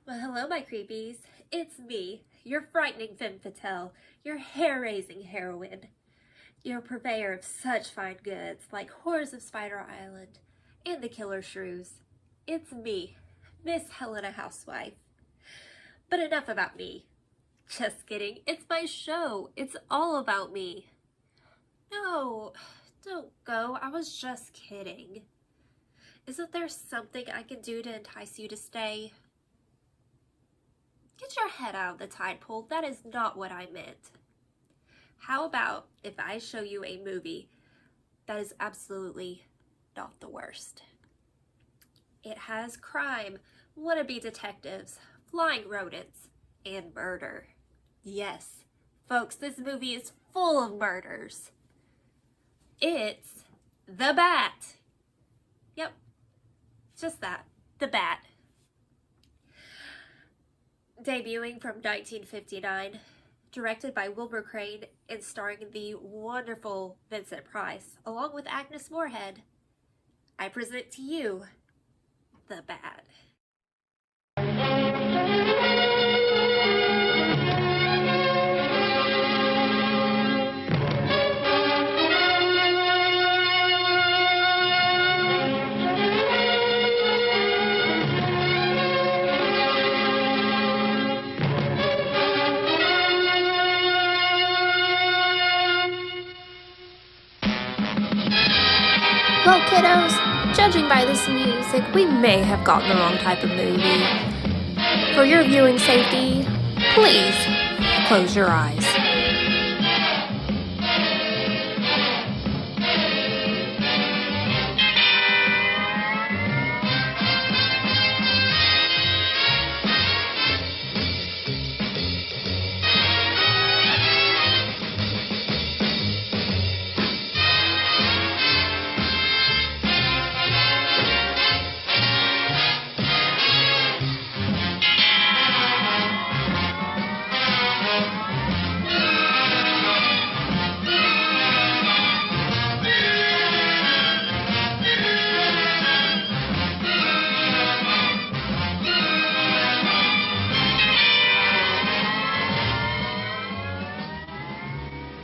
Well, hello, my creepies. It's me, your frightening femme fatale, your hair-raising heroine, your purveyor of such fine goods like Horrors of Spider Island and the Killer Shrews. It's me, Miss Helena Housewife. But enough about me. Just kidding. It's my show. It's all about me. No, don't go. I was just kidding. Isn't there something I can do to entice you to stay? Get your head out of the tide pool. That is not what I meant. How about if I show you a movie that is absolutely not the worst? It has crime, wannabe detectives, flying rodents, and murder. Yes, folks, this movie is full of murders. It's The Bat. Yep, just that, The Bat. Debuting from 1959, directed by Wilbur Crane and starring the wonderful Vincent Price, along with Agnes Moorehead, I present to you The Bat. Well, kiddos, judging by this music, we may have gotten the wrong type of movie. For your viewing safety, please close your eyes.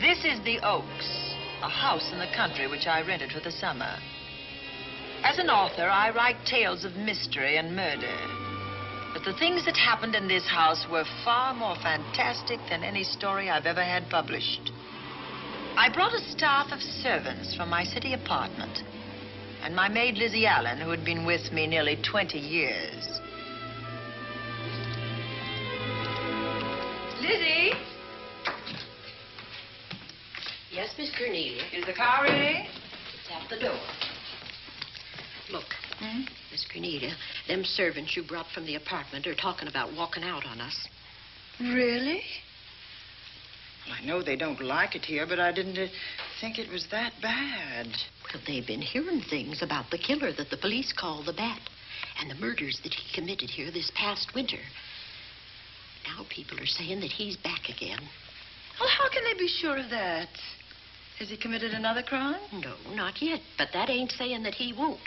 This is the Oaks, a house in the country which I rented for the summer. As an author, I write tales of mystery and murder. But the things that happened in this house were far more fantastic than any story I've ever had published. I brought a staff of servants from my city apartment, and my maid Lizzie Allen, who had been with me nearly 20 years. Lizzie? Yes, Miss Cornelia. Is the car ready? It's at the door. Look, Miss Cornelia, them servants you brought from the apartment are talking about walking out on us. Really? Well, I know they don't like it here, but I didn't think it was that bad. Well, they've been hearing things about the killer that the police call the Bat and the murders that he committed here this past winter. Now people are saying that he's back again. Well, how can they be sure of that? Has he committed another crime? No, not yet, but that ain't saying that he won't.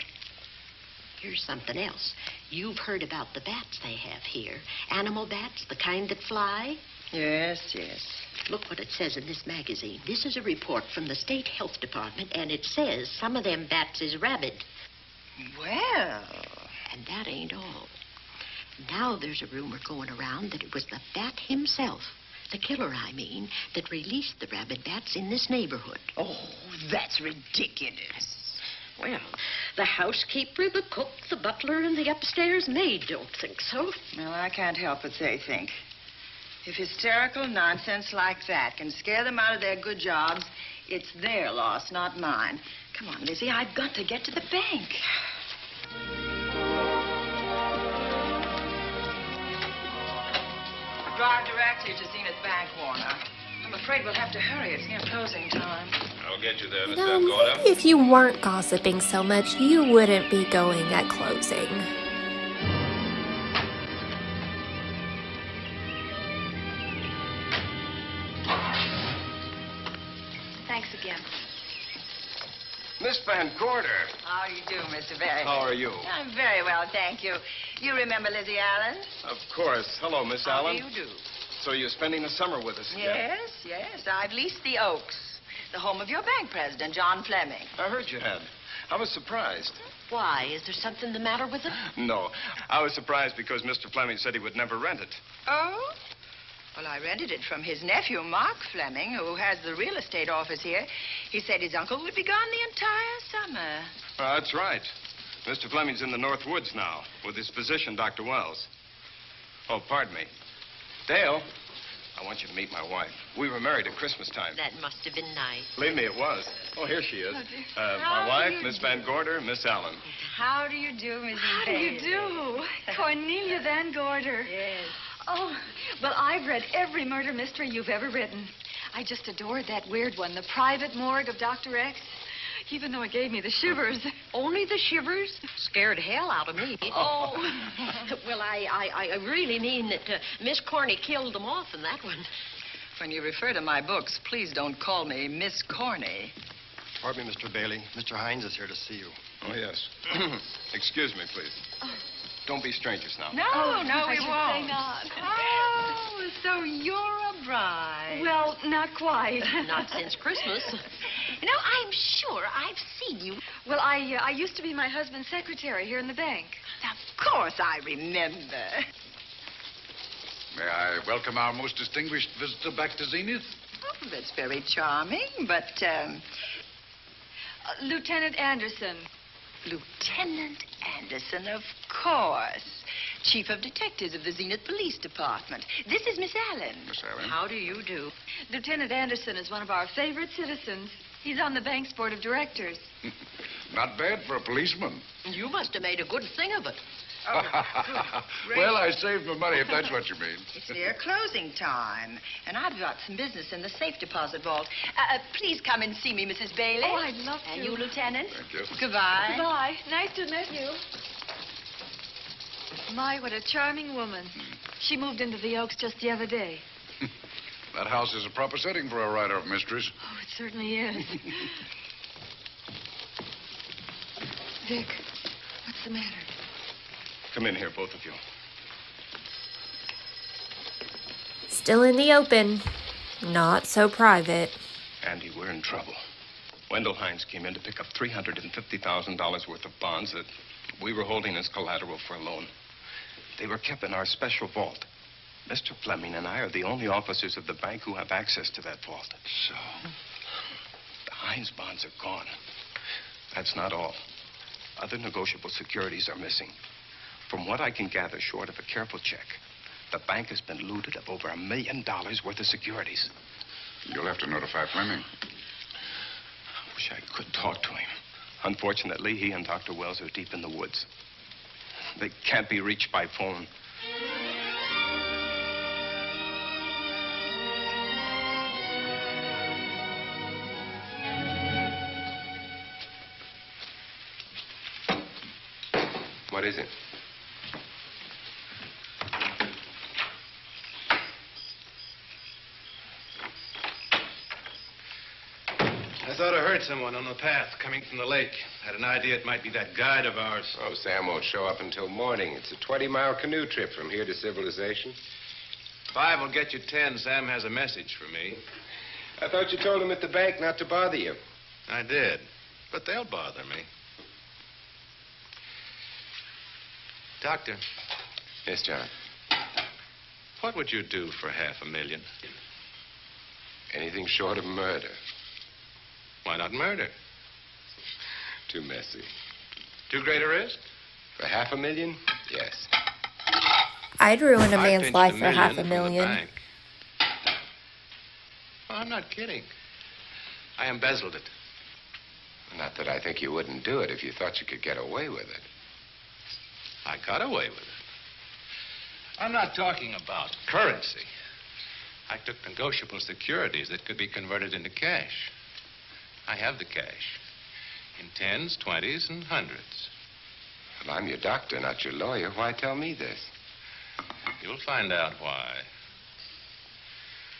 Here's something else. You've heard about the bats they have here. Animal bats, the kind that fly. Yes, yes. Look what it says in this magazine. This is a report from the State Health Department, and it says some of them bats is rabid. Well. And that ain't all. Now there's a rumor going around that it was the Bat himself, the killer, I mean, that released the rabid bats in this neighborhood. Oh, that's ridiculous. Well, the housekeeper, the cook, the butler, and the upstairs maid don't think so. Well, I can't help but they think. If hysterical nonsense like that can scare them out of their good jobs, it's their loss, not mine. Come on, Lizzie, I've got to get to the bank. Drive directly to Zenith Bank, Warner. I'm afraid we'll have to hurry. It's near closing time. I'll get you there, You Miss know, Going up. maybe if you weren't gossiping so much, you wouldn't be going at closing. Thanks again. Miss Van Van Gorder. How do you do, Mr. Barry? How are you? I'm very well, thank you. You remember Lizzie Allen? Of course. Hello, Miss How Allen. do you do? So you're spending the summer with us again? Yes. I've leased the Oaks, the home of your bank president, John Fleming. I heard you had. I was surprised. Why? Is there something the matter with it? No. I was surprised because Mr. Fleming said he would never rent it. Oh? Well, I rented it from his nephew, Mark Fleming, who has the real estate office here. He said his uncle would be gone the entire summer. That's right. Mr. Fleming's in the North Woods now with his physician, Dr. Wells. Oh, pardon me. Dale, I want you to meet my wife. We were married at Christmas time. That must have been nice. Believe me, it was. Oh, here she is. My How wife, do you Miss do? Van Gorder, Miss Allen. How do you do, Mrs. How do you do? Cornelia Van Gorder. Yes. Oh, well, I've read every murder mystery you've ever written. I just adored that weird one, The Private Morgue of Dr. X, even though it gave me the shivers. Only the shivers? Scared hell out of me. Oh. Well, I really mean that Miss Corney killed them off in that one. When you refer to my books, please don't call me Miss Corney. Pardon me, Mr. Bailey. Mr. Hines is here to see you. Oh, yes. Excuse me, please. Don't be strangers now. No, I we should won't. say not. Oh, so you're a bride. Well, not quite. Not since Christmas. You know, I'm sure I've seen you. Well, I used to be my husband's secretary here in the bank. Of course I remember. May I welcome our most distinguished visitor back to Zenith? Oh, that's very charming, but, Lieutenant Anderson. Lieutenant Anderson, of course. Chief of Detectives of the Zenith Police Department. This is Miss Allen. Miss Allen. How do you do? Lieutenant Anderson is one of our favorite citizens. He's on the bank's board of directors. Not bad for a policeman. You must have made a good thing of it. Well, I saved my money, if that's what you mean. It's near closing time, and I've got some business in the safe deposit vault. Please come and see me, Mrs. Bailey. Oh, I'd love to. And you, Lieutenant. Thank you. Goodbye. Goodbye. Nice to meet you. My, what a charming woman. She moved into the Oaks just the other day. That house is a proper setting for a writer of mysteries. Oh, it certainly is. Vic, what's the matter? Come in here, both of you. Still in the open. Not so private. Andy, we're in trouble. Wendell Hines came in to pick up $350,000 worth of bonds that we were holding as collateral for a loan. They were kept in our special vault. Mr. Fleming and I are the only officers of the bank who have access to that vault. So? The Hines bonds are gone. That's not all. Other negotiable securities are missing. From what I can gather, short of a careful check, the bank has been looted of over $1 million worth of securities. You'll have to notify Fleming. I wish I could talk to him. Unfortunately, he and Dr. Wells are deep in the woods. They can't be reached by phone. What is it? I thought I heard someone on the path coming from the lake. Had an idea it might be that guide of ours. Oh, Sam won't show up until morning. It's a 20-mile canoe trip from here to civilization. 5 will get you 10. Sam has a message for me. I thought you told him at the bank not to bother you. I did, but they'll bother me. Doctor, Yes, John. what would you do for $500,000? Anything short of murder. Why not murder? Too messy. Too great a risk? For $500,000? Yes. I'd ruin a I man's pinched life $1 for million from the $500,000. bank. Oh, I'm not kidding. I embezzled it. Not that I think you wouldn't do it if you thought you could get away with it. I got away with it. I'm not talking about currency. I took negotiable securities that could be converted into cash. I have the cash. In 10s, 20s, and 100s. Well, I'm your doctor, not your lawyer. Why tell me this? You'll find out why.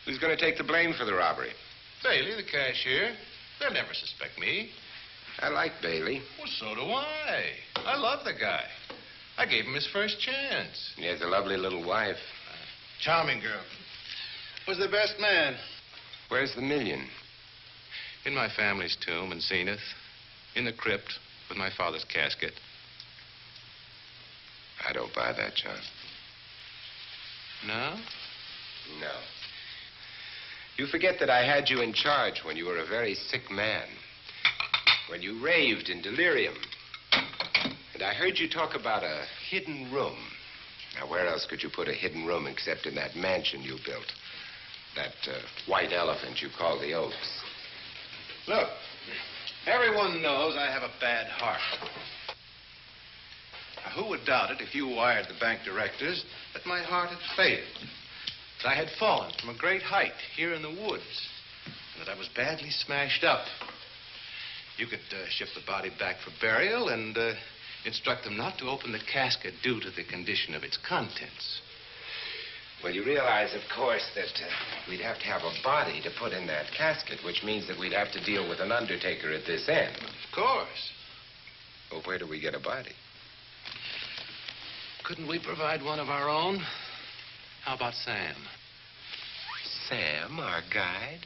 Who's going to take the blame for the robbery? Bailey, the cashier. They'll never suspect me. I like Bailey. Well, so do I. I love the guy. I gave him his first chance. He has a lovely little wife. Charming girl. Was the best man. Where's the $1 million? In my family's tomb in Zenith, in the crypt with my father's casket. I don't buy that, John. No? No. You forget that I had you in charge when you were a very sick man. When you raved in delirium. And I heard you talk about a hidden room. Now, where else could you put a hidden room except in that mansion you built? That white elephant you call the Oaks. Look, everyone knows I have a bad heart. Now, who would doubt it if you wired the bank directors that my heart had failed? That I had fallen from a great height here in the woods. And that I was badly smashed up. You could ship the body back for burial and instruct them not to open the casket due to the condition of its contents. Well, you realize, of course, that we'd have to have a body to put in that casket, which means that we'd have to deal with an undertaker at this end. Of course. Well, where do we get a body? Couldn't we provide one of our own? How about Sam? Sam, our guide?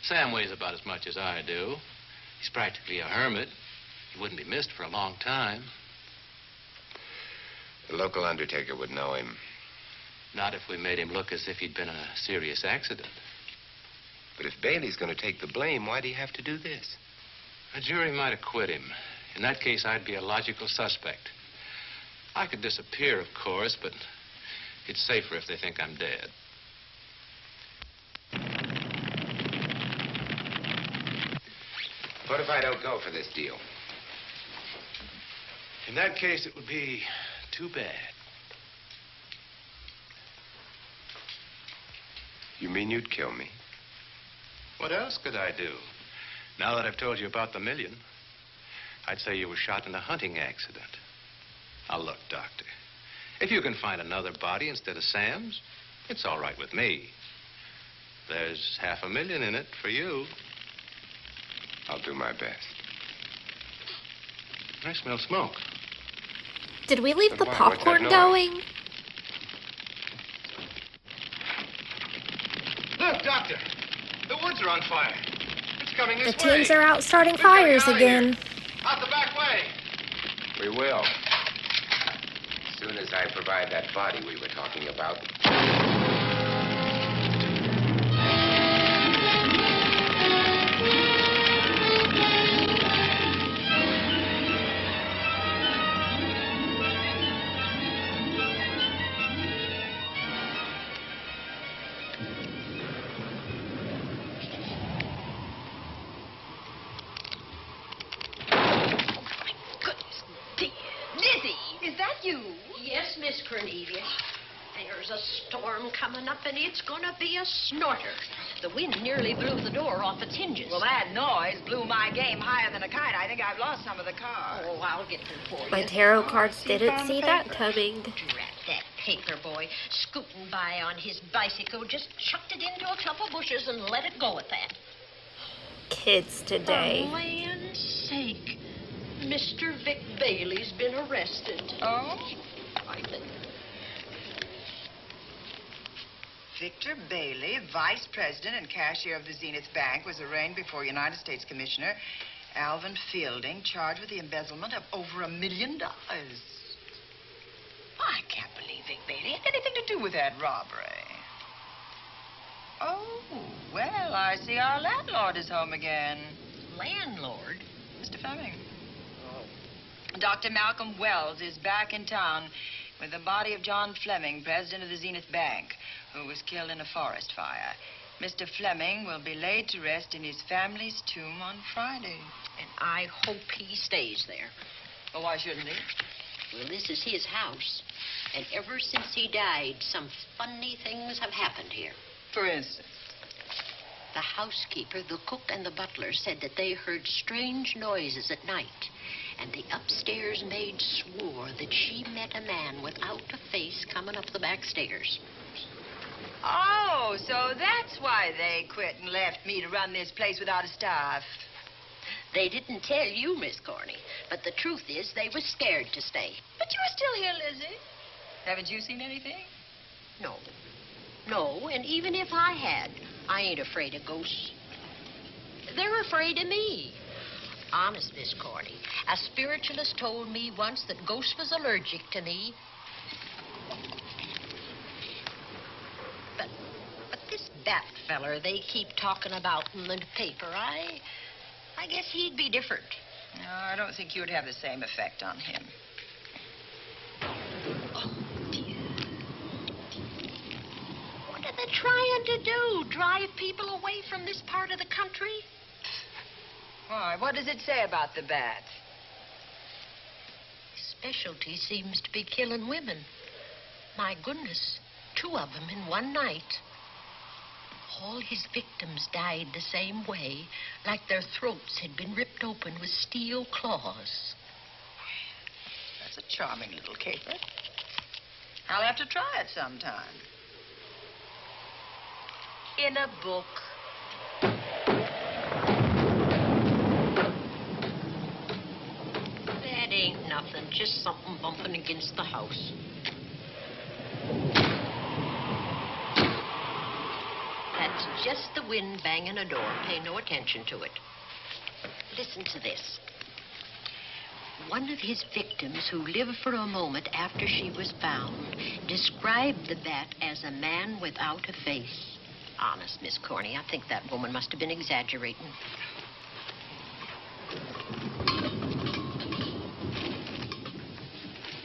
Sam weighs about as much as I do. He's practically a hermit. He wouldn't be missed for a long time. The local undertaker would know him. Not if we made him look as if he'd been in a serious accident. But if Bailey's going to take the blame, why'd he have to do this? A jury might acquit him. In that case, I'd be a logical suspect. I could disappear, of course, but it's safer if they think I'm dead. What if I don't go for this deal? In that case, it would be too bad. You mean you'd kill me? What else could I do? Now that I've told you about the $1 million, I'd say you were shot in a hunting accident. Now, look, Doctor, if you can find another body instead of Sam's, it's all right with me. There's $500,000 in it for you. I'll do my best. I smell smoke. Did we leave the What's that popcorn noise? going? Look, Doctor, the woods are on fire. It's coming this The way. teens are out starting We're coming fires out of again. here. Out the back way. We will. As soon as I provide that body we were talking about. Yes, Miss Cornelia. There's a storm coming up, and it's gonna be a snorter. The wind nearly blew the door off its hinges. Well, that noise blew my game higher than a kite. I think I've lost some of the car. Oh, I'll get them for you. My tarot cards you didn't found see the that paper. coming. Drat that paper boy, scooting by on his bicycle, just chucked it into a clump of bushes and let it go at that. Kids today. For land's sake. Mr. Vic Bailey's been arrested. Oh? I think. Victor Bailey, vice president and cashier of the Zenith Bank, was arraigned before United States Commissioner Alvin Fielding, charged with the embezzlement of over $1 million. I can't believe Vic Bailey had anything to do with that robbery. Oh, well, I see our landlord is home again. Landlord? Mr. Fleming. Dr. Malcolm Wells is back in town with the body of John Fleming, president of the Zenith Bank, who was killed in a forest fire. Mr. Fleming will be laid to rest in his family's tomb on Friday. And I hope he stays there. Well, why shouldn't he? Well, this is his house. And ever since he died, some funny things have happened here. For instance? The housekeeper, the cook, and the butler said that they heard strange noises at night. And the upstairs maid swore that she met a man without a face coming up the back stairs. Oh, so that's why they quit and left me to run this place without a staff. They didn't tell you, Miss Corny, but the truth is they was scared to stay. But you're still here, Lizzie. Haven't you seen anything? No. No, and even if I had, I ain't afraid of ghosts. They're afraid of me. Honest, Miss Corny, a spiritualist told me once that ghosts was allergic to me. But this Bat feller they keep talking about in the paper, I guess he'd be different. No, I don't think you'd have the same effect on him. Oh, dear. What are they trying to do? Drive people away from this part of the country? Why, what does it say about the bat? His specialty seems to be killing women. My goodness, 2 of them in one night. All his victims died the same way, like their throats had been ripped open with steel claws. That's a charming little caper. I'll have to try it sometime. In a book. That ain't nothing, just something bumping against the house. That's just the wind banging a door. Pay no attention to it. Listen to this. One of his victims who lived for a moment after she was found described the bat as a man without a face. Honest, Miss Corny, I think that woman must have been exaggerating.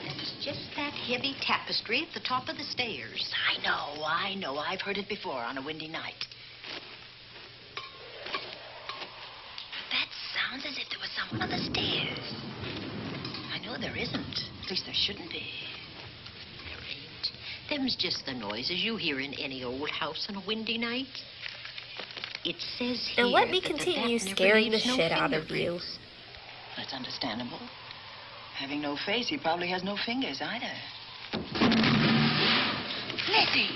That's just that heavy tapestry at the top of the stairs. I know. I've heard it before on a windy night. That sounds as if there was someone on the stairs. I know there isn't. At least there shouldn't be. There ain't. Them's just the noises you hear in any old house on a windy night. It says here And let me that the continue bat never scaring the leaves no shit out of you. fingerprints. That's understandable. Having no face, he probably has no fingers either. Lizzie!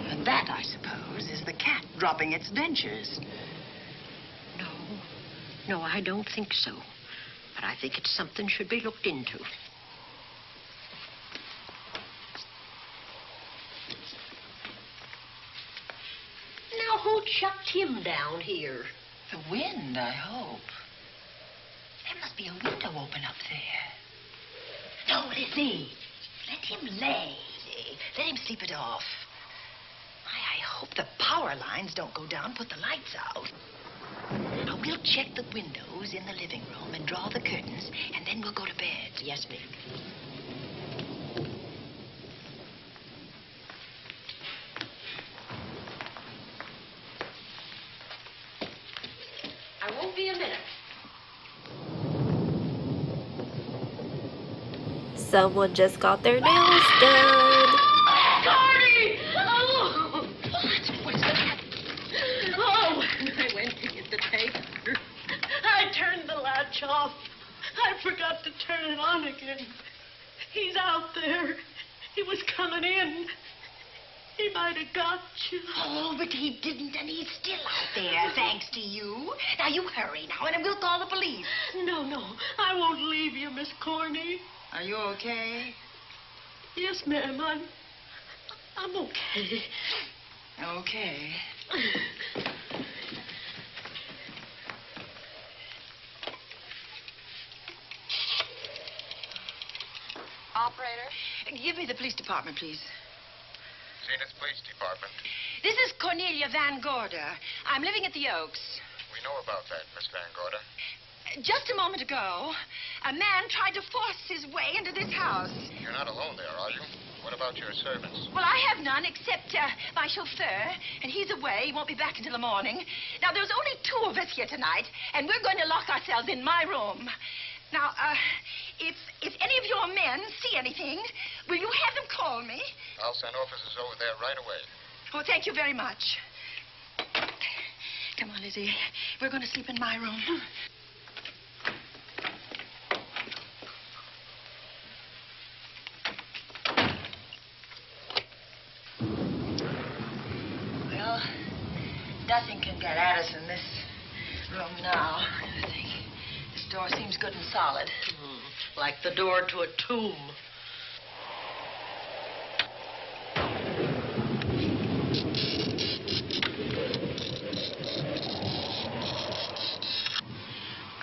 And that, I suppose, is the cat dropping its dentures. No, I don't think so. But I think it's something should be looked into. Now, who chucked him down here? The wind, I hope. There must be a window open up there. No, Lizzie. Let him lay. Let him sleep it off. I hope the power lines don't go down, put the lights out. Now, we'll check the windows in the living room and draw the curtains, and then we'll go to bed. Yes, ma'am. I won't be a minute. Someone just got their nails done. Corny! Oh! What's that? Oh, when I went to get the tape, I turned the latch off. I forgot to turn it on again. He's out there. He was coming in. He might have got you. Oh, but he didn't, and he's still out there, thanks to you. Now, you hurry now, and we'll call the police. No, I won't leave you, Miss Corny. Are you okay? Yes, ma'am, I'm okay. Okay. Operator? Give me the police department, please. Zenith Police Department. This is Cornelia Van Gorder. I'm living at the Oaks. We know about that, Miss Van Gorder. Just a moment ago, a man tried to force his way into this house. You're not alone there, are you? What about your servants? Well, I have none except my chauffeur, and he's away. He won't be back until the morning. Now, there's only 2 of us here tonight, and we're going to lock ourselves in my room. Now, if any of your men see anything, will you have them call me? I'll send officers over there right away. Oh, thank you very much. Come on, Lizzie. We're going to sleep in my room. at Addis in this room now. I think this door seems good and solid. Like the door to a tomb.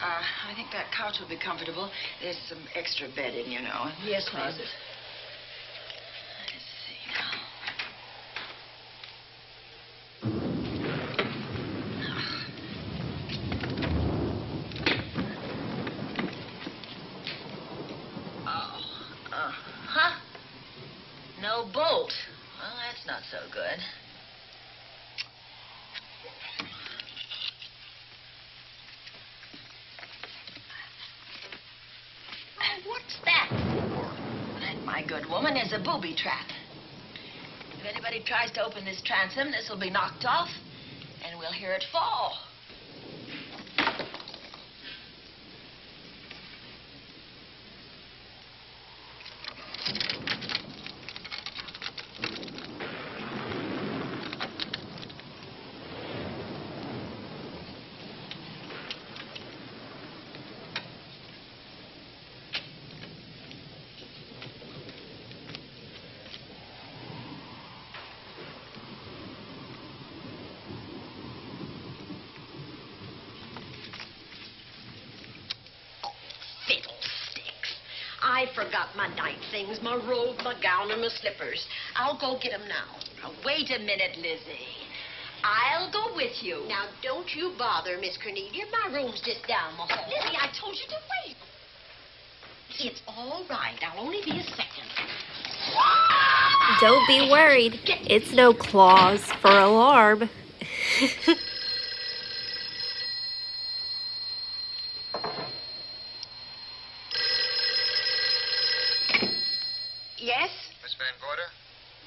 I think that couch will be comfortable. There's some extra bedding, you know. Yes, closet. miss. Let's see now. Huh? No bolt. Well, that's not so good. What's that for? That, my good woman, is a booby trap. If anybody tries to open this transom, this will be knocked off, and we'll hear it fall. I forgot my night things, my robe, my gown, and my slippers. I'll go get them now. Now, wait a minute, Lizzie. I'll go with you. Now, don't you bother, Miss Cornelia. My room's just down the hall. Lizzie, I told you to wait. It's all right. I'll only be a second. Don't be worried. It's no claws for alarm. Yes? Miss Van Gorder?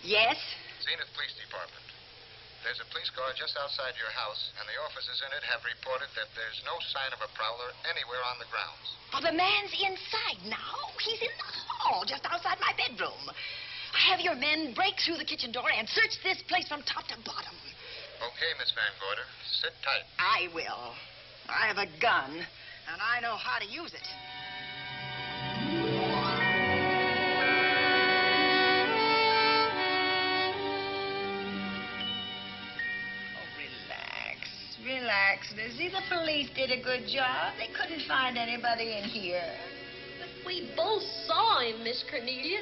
Yes? Zenith Police Department. There's a police car just outside your house, and the officers in it have reported that there's no sign of a prowler anywhere on the grounds. Oh, the man's inside now. He's in the hall, just outside my bedroom. Have your men break through the kitchen door and search this place from top to bottom. Okay, Miss Van Gorder. Sit tight. I will. I have a gun, and I know how to use it. Relax, Lizzie. The police did a good job. They couldn't find anybody in here. But we both saw him, Miss Cornelia.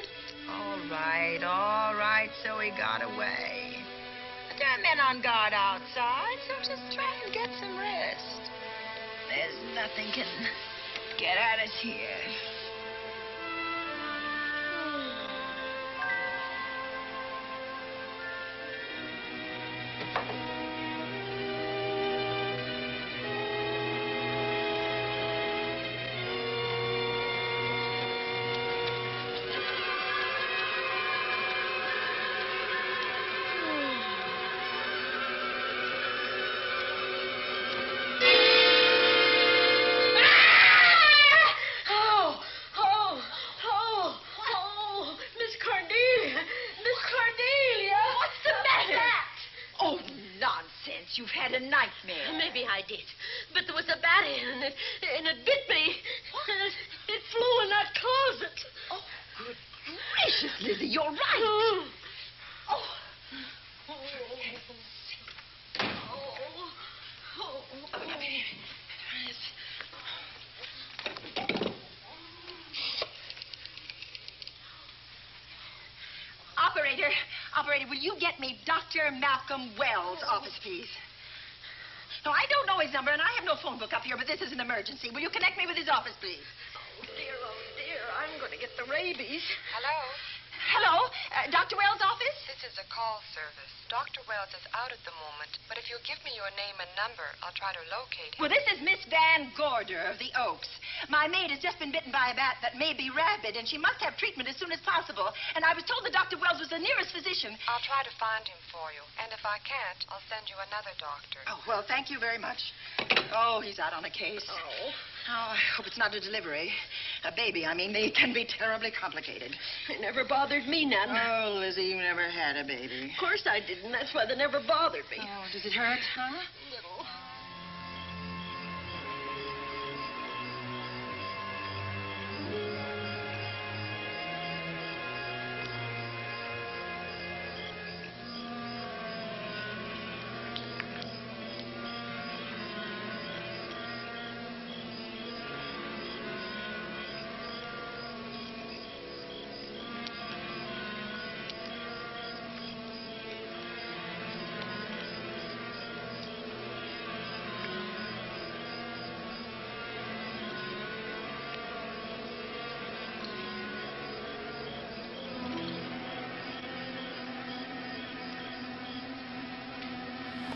All right. So he got away. But there are men on guard outside, so just try and get some rest. There's nothing can get at us here. You've had a nightmare. Maybe I did. But there was a bat in it, and it bit me. It flew in that closet. Oh, good gracious, Lizzie, you're right. Operator, will you get me Dr. Malcolm Wells' office, please? No, I don't know his number, and I have no phone book up here, but this is an emergency. Will you connect me with his office, please? Oh, dear, I'm going to get the rabies. Hello? Hello? Dr. Wells' office? This is a call service. Dr. Wells is out at the moment, but if you'll give me your name and number, I'll try to locate him. Well, this is Miss Van Gorder of the Oaks. My maid has just been bitten by a bat that may be rabid, and she must have treatment as soon as possible. And I was told that Dr. Wells was the nearest physician. I'll try to find him for you, and if I can't, I'll send you another doctor. Oh, well, thank you very much. Oh, he's out on a case. Oh, I hope it's not a delivery. A baby, I mean. They can be terribly complicated. it never bothered me none. Oh, Lizzie, you never had a baby. Of course I didn't. That's why they never bothered me. Oh, does it hurt, huh? Little.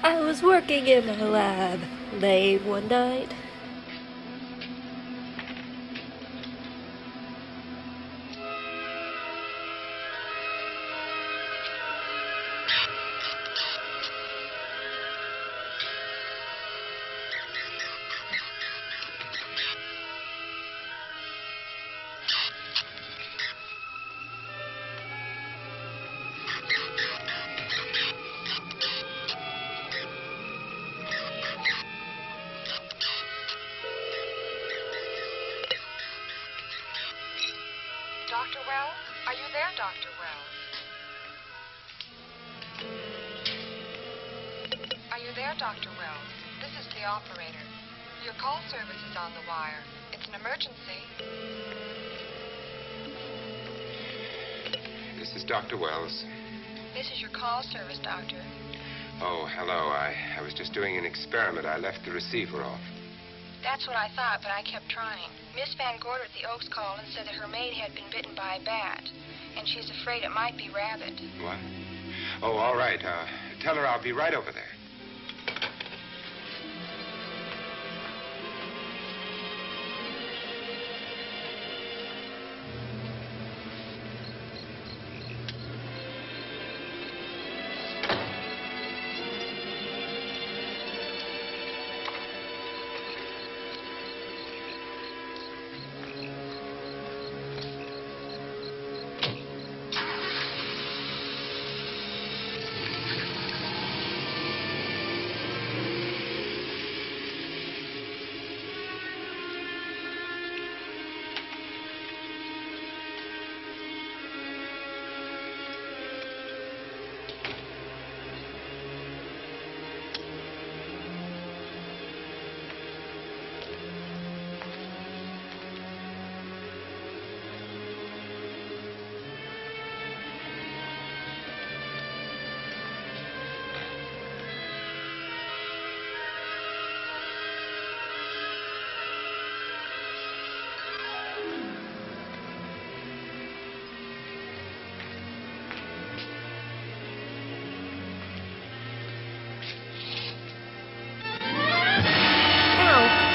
I was working in my lab late one night. Dr. Wells? Are you there, Dr. Wells? Are you there, Dr. Wells? This is the operator. Your call service is on the wire. It's an emergency. This is Dr. Wells. This is your call service, Doctor. Oh, hello. I was just doing an experiment. I left the receiver off. That's what I thought, but I kept trying. Miss Van Gorder at the Oaks called and said that her maid had been bitten by a bat, and she's afraid it might be rabbit. What? Oh, all right. Tell her I'll be right over there.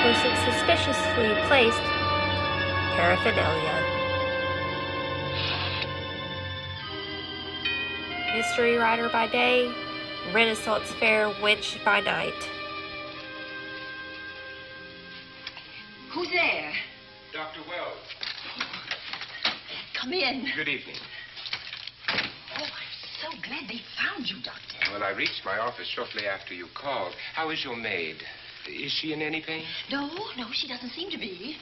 For some suspiciously placed paraphernalia. Mystery writer by day, Renaissance fair witch by night. Who's there? Dr. Wells. Come in. Good evening. Oh, I'm so glad they found you, Doctor. Well, I reached my office shortly after you called. How is your maid? Is she in any pain? No, she doesn't seem to be.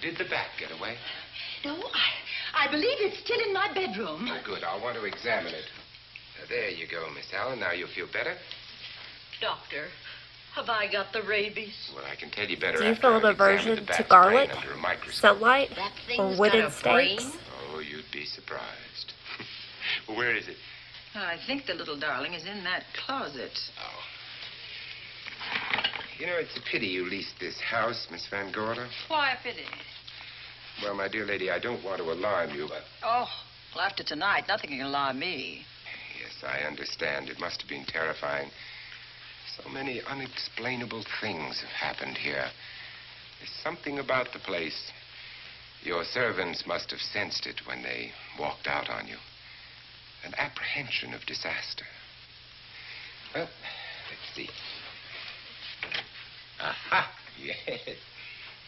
Did the bat get away? No, I believe it's still in my bedroom. Oh, good. I'll want to examine it. There you go, Miss Allen. Now you'll feel better. Doctor, have I got the rabies? Well, I can tell you better Do you after feel I've an examined aversion the to bat's garlic, brain under a microscope. sunlight, That or thing's wooden got a brain? stakes? Oh, you'd be surprised. Well, where is it? I think the little darling is in that closet. Oh. You know, it's a pity you leased this house, Miss Van Gorder. Why a pity? Well, my dear lady, I don't want to alarm you, but... Oh, well, after tonight, nothing can alarm me. Yes, I understand. It must have been terrifying. So many unexplainable things have happened here. There's something about the place. Your servants must have sensed it when they walked out on you. An apprehension of disaster. Well, let's see. Aha! Yes.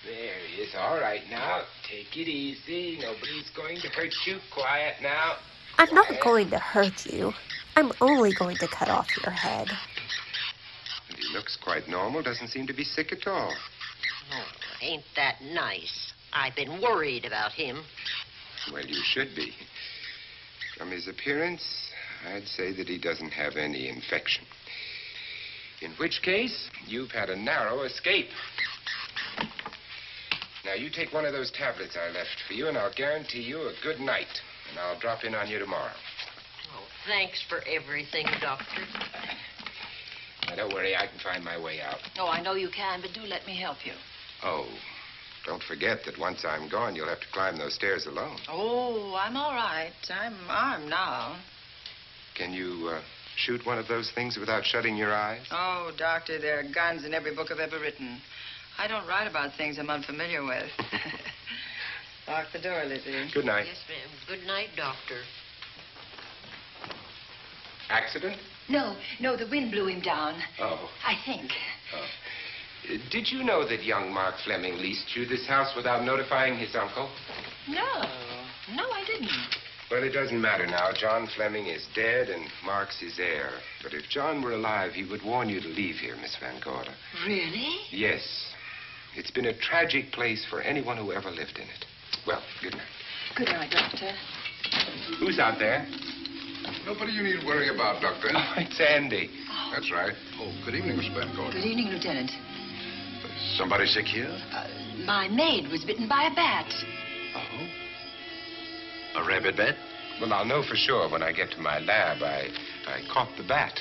There he is. All right, now. Take it easy. Nobody's going to hurt you. Quiet now. I'm not going to hurt you. I'm only going to cut off your head. And he looks quite normal. Doesn't seem to be sick at all. Oh, ain't that nice? I've been worried about him. Well, you should be. From his appearance, I'd say that he doesn't have any infection. In which case, you've had a narrow escape. Now, you take one of those tablets I left for you, and I'll guarantee you a good night. And I'll drop in on you tomorrow. Oh, thanks for everything, Doctor. Now, don't worry. I can find my way out. Oh, I know you can, but do let me help you. Oh, don't forget that once I'm gone, you'll have to climb those stairs alone. Oh, I'm all right. I'm armed now. Can you Shoot one of those things without shutting your eyes? Oh, Doctor, there are guns in every book I've ever written. I don't write about things I'm unfamiliar with. Lock the door, Lizzie. Good night. Yes, ma'am. Good night, Doctor. Accident? No, the wind blew him down. Oh. I think. Did you know that young Mark Fleming leased you this house without notifying his uncle? No, I didn't. Well, it doesn't matter now. John Fleming is dead and Mark's his heir. But if John were alive, he would warn you to leave here, Miss Van Gorder. Really? Yes. It's been a tragic place for anyone who ever lived in it. Well, good night. Good night, Doctor. Who's out there? Nobody you need worry about, Doctor. Oh, it's Andy. That's right. Oh, good evening, Miss Van Gorder. Good evening, Lieutenant. Somebody sick here? My maid was bitten by a bat. Oh? A rabid bat? Well, I'll know for sure when I get to my lab. I caught the bat.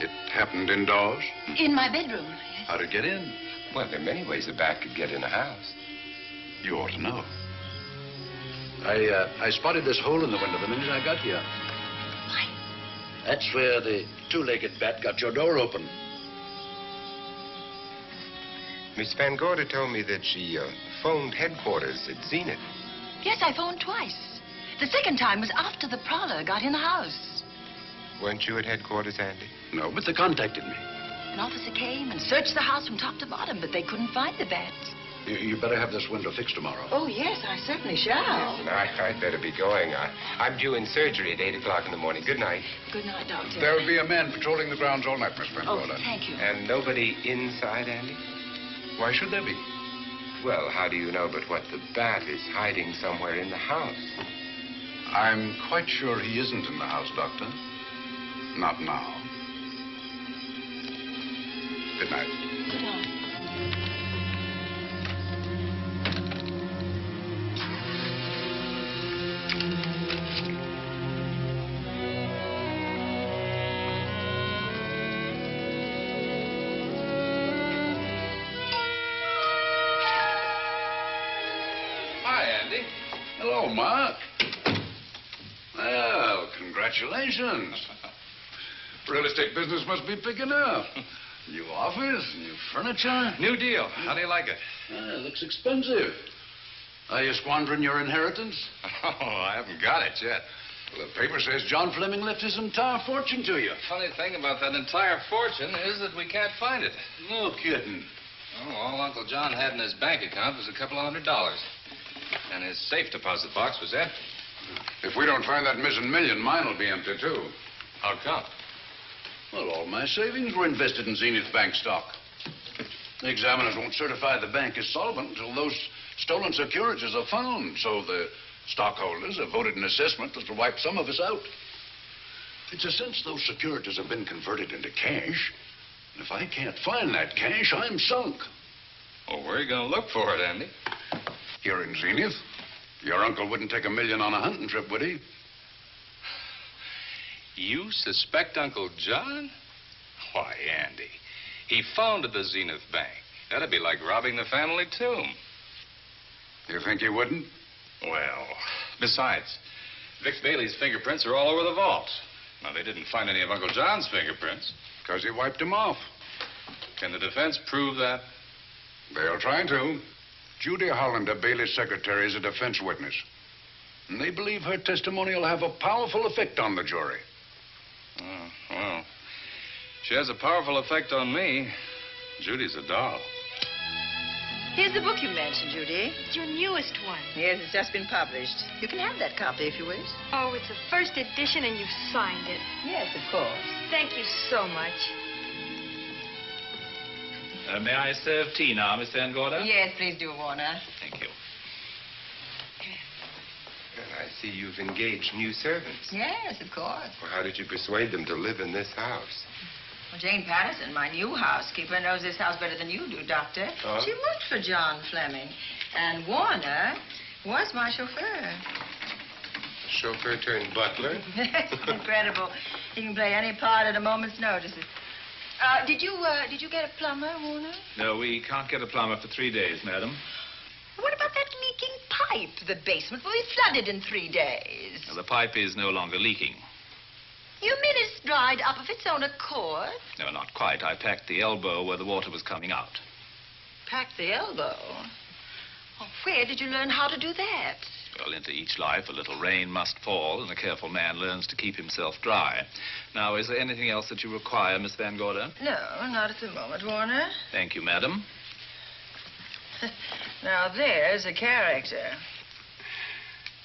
It happened indoors? In my bedroom. How'd it get in? Well, there are many ways a bat could get in a house. You ought to know. I spotted this hole in the window the minute I got here. Why? That's where the two-legged bat got your door open. Miss Van Gorder told me that she phoned headquarters at Zenith. Yes, I phoned twice. The second time was after the prowler got in the house. Weren't you at headquarters, Andy? No, but they contacted me. An officer came and searched the house from top to bottom, but they couldn't find the bat. You better have this window fixed tomorrow. Oh, yes, I certainly shall. Listen, I'd better be going. I'm due in surgery at 8 o'clock in the morning. Good night. Good night, Doctor. There'll be a man patrolling the grounds all night, Miss Van Gorder. Oh, thank you. And nobody inside, Andy? Why should there be? Well, how do you know but what the bat is hiding somewhere in the house? I'm quite sure he isn't in the house, Doctor. Not now. Good night. Good night. Hi, Andy. Hello, Mark. Well, congratulations. Real estate business must be picking up. New office, new furniture. New deal. How do you like it? Looks expensive. Are you squandering your inheritance? Oh, I haven't got it yet. Well, the paper says John Fleming left his entire fortune to you. Funny thing about that entire fortune is that we can't find it. No kidding. Oh, all Uncle John had in his bank account was a couple of $100. And his safe deposit box was empty. If we don't find that missing million, mine will be empty, too. How come? Well, all my savings were invested in Zenith Bank stock. The examiners won't certify the bank as solvent until those stolen securities are found. So the stockholders have voted an assessment that will wipe some of us out. It's a since those securities have been converted into cash. And if I can't find that cash, I'm sunk. Well, where are you going to look for it, Andy? Here in Zenith. Your uncle wouldn't take $1 million on a hunting trip, would he? You suspect Uncle John? Why, Andy, he founded the Zenith Bank. That'd be like robbing the family tomb. You think he wouldn't? Well, besides, Vic Bailey's fingerprints are all over the vault. Now, they didn't find any of Uncle John's fingerprints. Because he wiped them off. Can the defense prove that? They'll try to. Judy Hollander, Bailey's secretary, is a defense witness. And they believe her testimony will have a powerful effect on the jury. Oh, well, she has a powerful effect on me. Judy's a doll. Here's the book you mentioned, Judy. It's your newest one. Yes, it's just been published. You can have that copy if you wish. Oh, it's a first edition and you've signed it. Yes, of course. Thank you so much. May I serve tea now, Miss Van Gorder? Yes, please do, Warner. Thank you. Well, I see you've engaged new servants. Yes, of course. Well, how did you persuade them to live in this house? Well, Jane Patterson, my new housekeeper, knows this house better than you do, Doctor. Oh? She worked for John Fleming. And Warner was my chauffeur. Chauffeur turned butler? Incredible. He can play any part at a moment's notice. Did you get a plumber, Warner? No, we can't get a plumber for 3 days, madam. What about that leaking pipe? The basement will be flooded in 3 days. The pipe is no longer leaking. You mean it's dried up of its own accord? No, not quite. I packed the elbow where the water was coming out. Packed the elbow? Oh, where did you learn how to do that? Well, into each life, a little rain must fall, and a careful man learns to keep himself dry. Now, is there anything else that you require, Miss Van Gorder? No, not at the moment, Warner. Thank you, madam. Now, there's a character.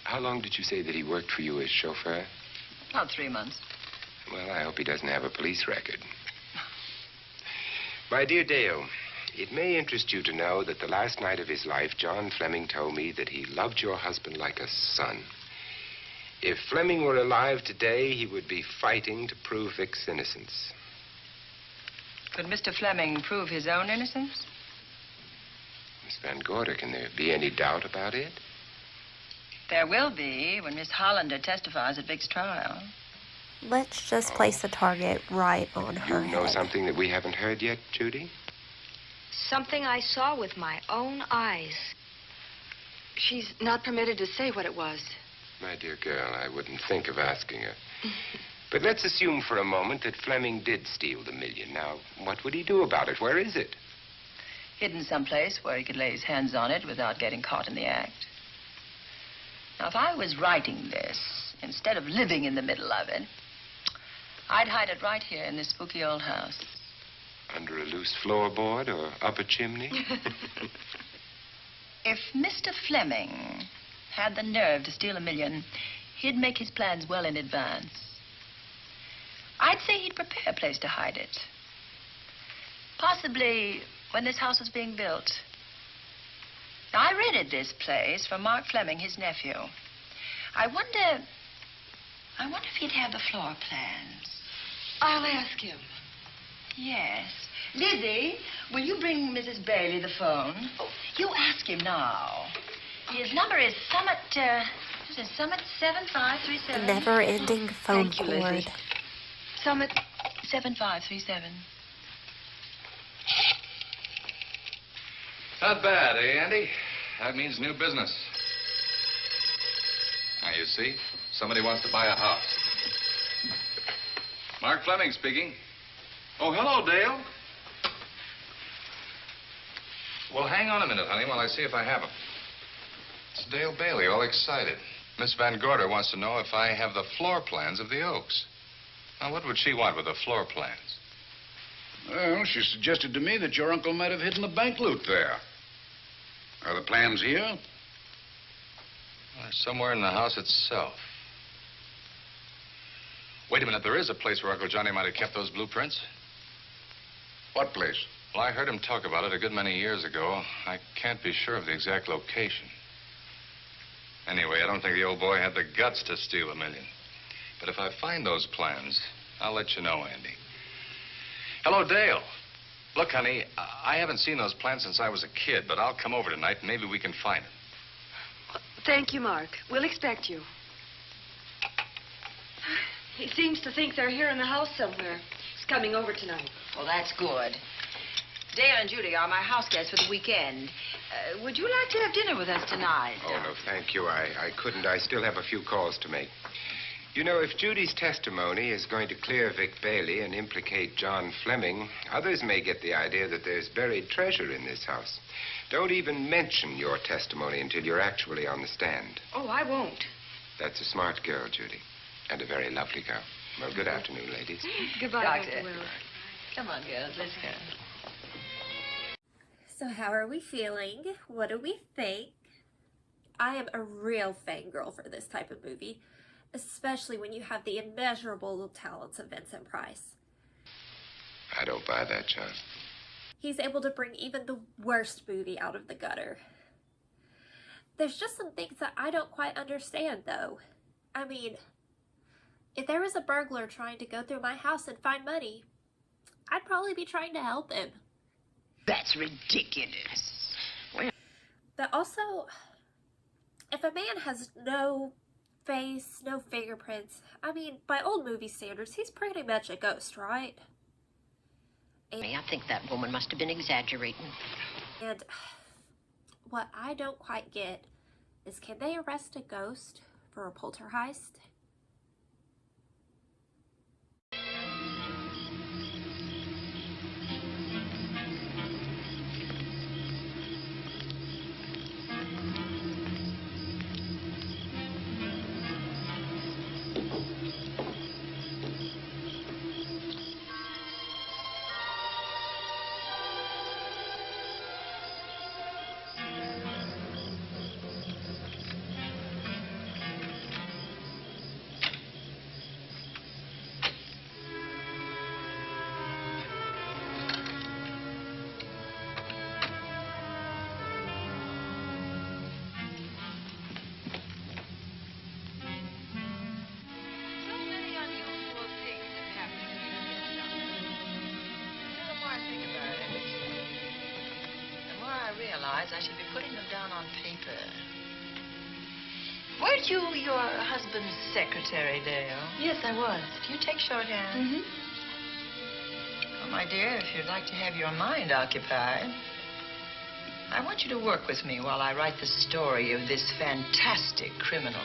How long did you say that he worked for you as chauffeur? About 3 months. Well, I hope he doesn't have a police record. My dear Dale, it may interest you to know that the last night of his life, John Fleming told me that he loved your husband like a son. If Fleming were alive today, he would be fighting to prove Vic's innocence. Could Mr. Fleming prove his own innocence? Miss Van Gorder, can there be any doubt about it? There will be when Miss Hollander testifies at Vic's trial. Let's just place the target right on her You know head. something that we haven't heard yet, Judy? Something I saw with my own eyes. She's not permitted to say what it was. My dear girl, I wouldn't think of asking her. But let's assume for a moment that Fleming did steal the $1 million. Now, what would he do about it? Where is it? Hidden someplace where he could lay his hands on it without getting caught in the act. Now, if I was writing this, instead of living in the middle of it, I'd hide it right here in this spooky old house. Under a loose floorboard or up a chimney? If Mr. Fleming had the nerve to steal $1 million, he'd make his plans well in advance. I'd say he'd prepare a place to hide it. Possibly when this house was being built. Now, I rented this place from Mark Fleming, his nephew. I wonder if he'd have the floor plans. I'll ask him. Yes. Lizzie, will you bring Mrs. Bailey the phone? Oh, you ask him now. His number is Summit 7537. Never-ending phone Thank you, cord. Lizzie. Summit 7537. Not bad, eh, Andy? That means new business. Now, you see, somebody wants to buy a house. Mark Fleming speaking. Oh, hello, Dale. Well, hang on a minute, honey, while I see if I have him. It's Dale Bailey, all excited. Miss Van Gorder wants to know if I have the floor plans of the Oaks. Now, what would she want with the floor plans? Well, she suggested to me that your uncle might have hidden the bank loot there. Are the plans here? Well, they're somewhere in the house itself. Wait a minute, there is a place where Uncle Johnny might have kept those blueprints. What place? Well, I heard him talk about it a good many years ago. I can't be sure of the exact location. Anyway, I don't think the old boy had the guts to steal $1 million. But if I find those plans, I'll let you know, Andy. Hello, Dale. Look, honey, I haven't seen those plans since I was a kid, but I'll come over tonight and maybe we can find them. Thank you, Mark. We'll expect you. He seems to think they're here in the house somewhere. He's coming over tonight. Well, that's good. Dale and Judy are my house guests for the weekend. Would you like to have dinner with us tonight? Oh, no, thank you. I couldn't. I still have a few calls to make. You know, if Judy's testimony is going to clear Vic Bailey and implicate John Fleming, others may get the idea that there's buried treasure in this house. Don't even mention your testimony until you're actually on the stand. Oh, I won't. That's a smart girl, Judy. And a very lovely girl. Well, good afternoon, ladies. Goodbye, Doctor. Dr. Wills. Come on, girls, let's go. So how are we feeling? What do we think? I am a real fangirl for this type of movie, especially when you have the immeasurable talents of Vincent Price. I don't buy that, John. He's able to bring even the worst movie out of the gutter. There's just some things that I don't quite understand, though. I mean, if there was a burglar trying to go through my house and find money, I'd probably be trying to help him. That's ridiculous. But also, if a man has no face, no fingerprints, I mean, by old movie standards, he's pretty much a ghost, right? I think that woman must have been exaggerating. And what I don't quite get is, can they arrest a ghost for a poltergeist? realize I should be putting them down on paper. Weren't you your husband's secretary, Dale? Yes, I was. Do you take shorthand? Mm-hmm. Well, my dear, if you'd like to have your mind occupied, I want you to work with me while I write the story of this fantastic criminal,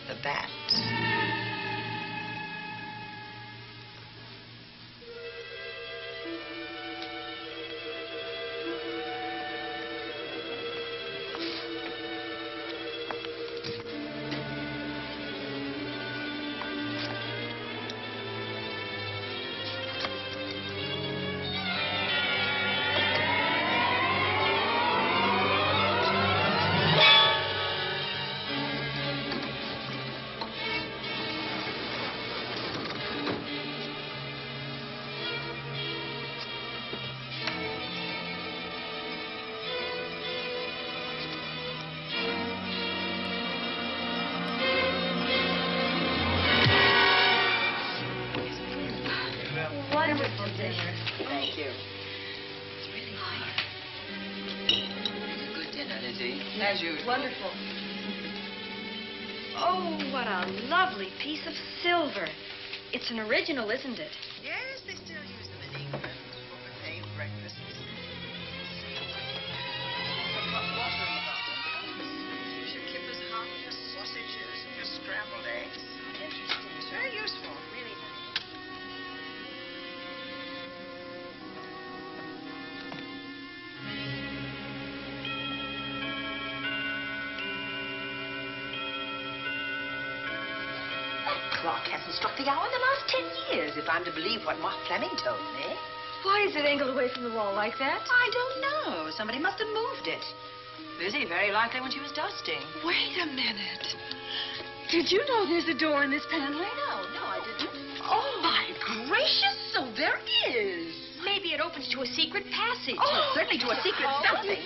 the Bat. Thank you. It's really nice. It's a good dinner, Lizzie. As usual. Wonderful. Oh, what a lovely piece of silver. It's an original, isn't it? Yes, they still use them in England for buffet breakfasts. Put hot water in the bottom. Use your kippers hot, your sausages, and your scrambled eggs. Interesting. It's very useful. Really nice. Clock hasn't struck the hour in the last 10 years, if I'm to believe what Mark Fleming told me. Why is it angled away from the wall like that? I don't know. Somebody must have moved it. Lizzie, very likely when she was dusting. Wait a minute. Did you know there's a door in this paneling? No, I didn't. Oh, my gracious, so there is. Maybe it opens to a secret passage. Oh, certainly to a secret something.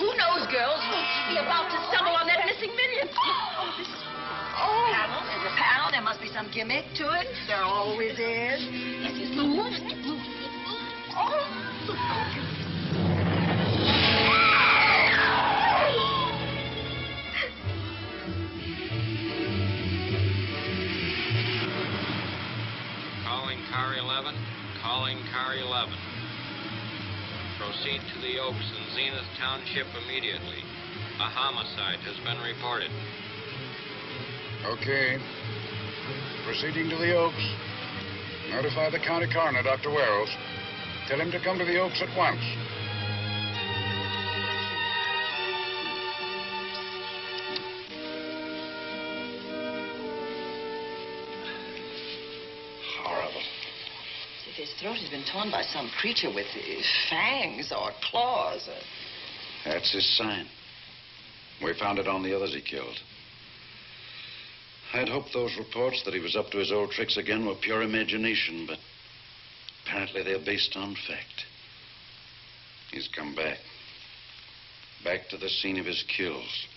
Who knows, girls? We'll be about to stumble on that missing million. Oh, this is panel. There's a panel. There must be some gimmick to it. There always is. Yes, it moves. It moves. Calling car 11. Calling car 11. Proceed to the Oaks in Zenith Township immediately. A homicide has been reported. Okay. Proceeding to the Oaks. Notify the county coroner, Dr. Wells. Tell him to come to the Oaks at once. Horrible. As if his throat has been torn by some creature with fangs or claws. That's his sign. We found it on the others he killed. I'd hoped those reports that he was up to his old tricks again were pure imagination, but apparently they're based on fact. He's come back. Back to the scene of his kills.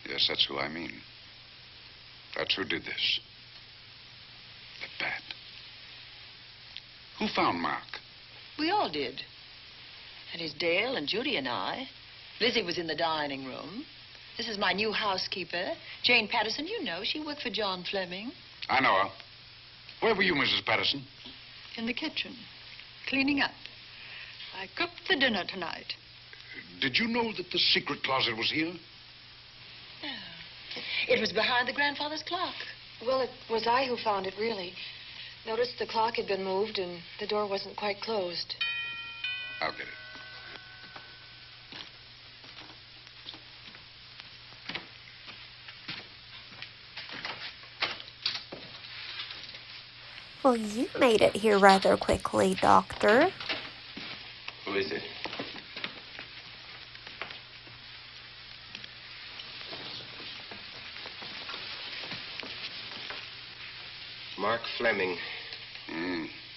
Yes, that's who I mean. That's who did this. The Bat. Who found Mark? We all did. And it's Dale and Judy and I. Lizzie was in the dining room. This is my new housekeeper, Jane Patterson. You know, she worked for John Fleming. I know her. Where were you, Mrs. Patterson? In the kitchen, cleaning up. I cooked the dinner tonight. Did you know that the secret closet was here? No. It was behind the grandfather's clock. Well, it was I who found it, really. Noticed the clock had been moved and the door wasn't quite closed. I'll get it. Well, you made it here rather quickly, Doctor. Who is it? Mark Fleming.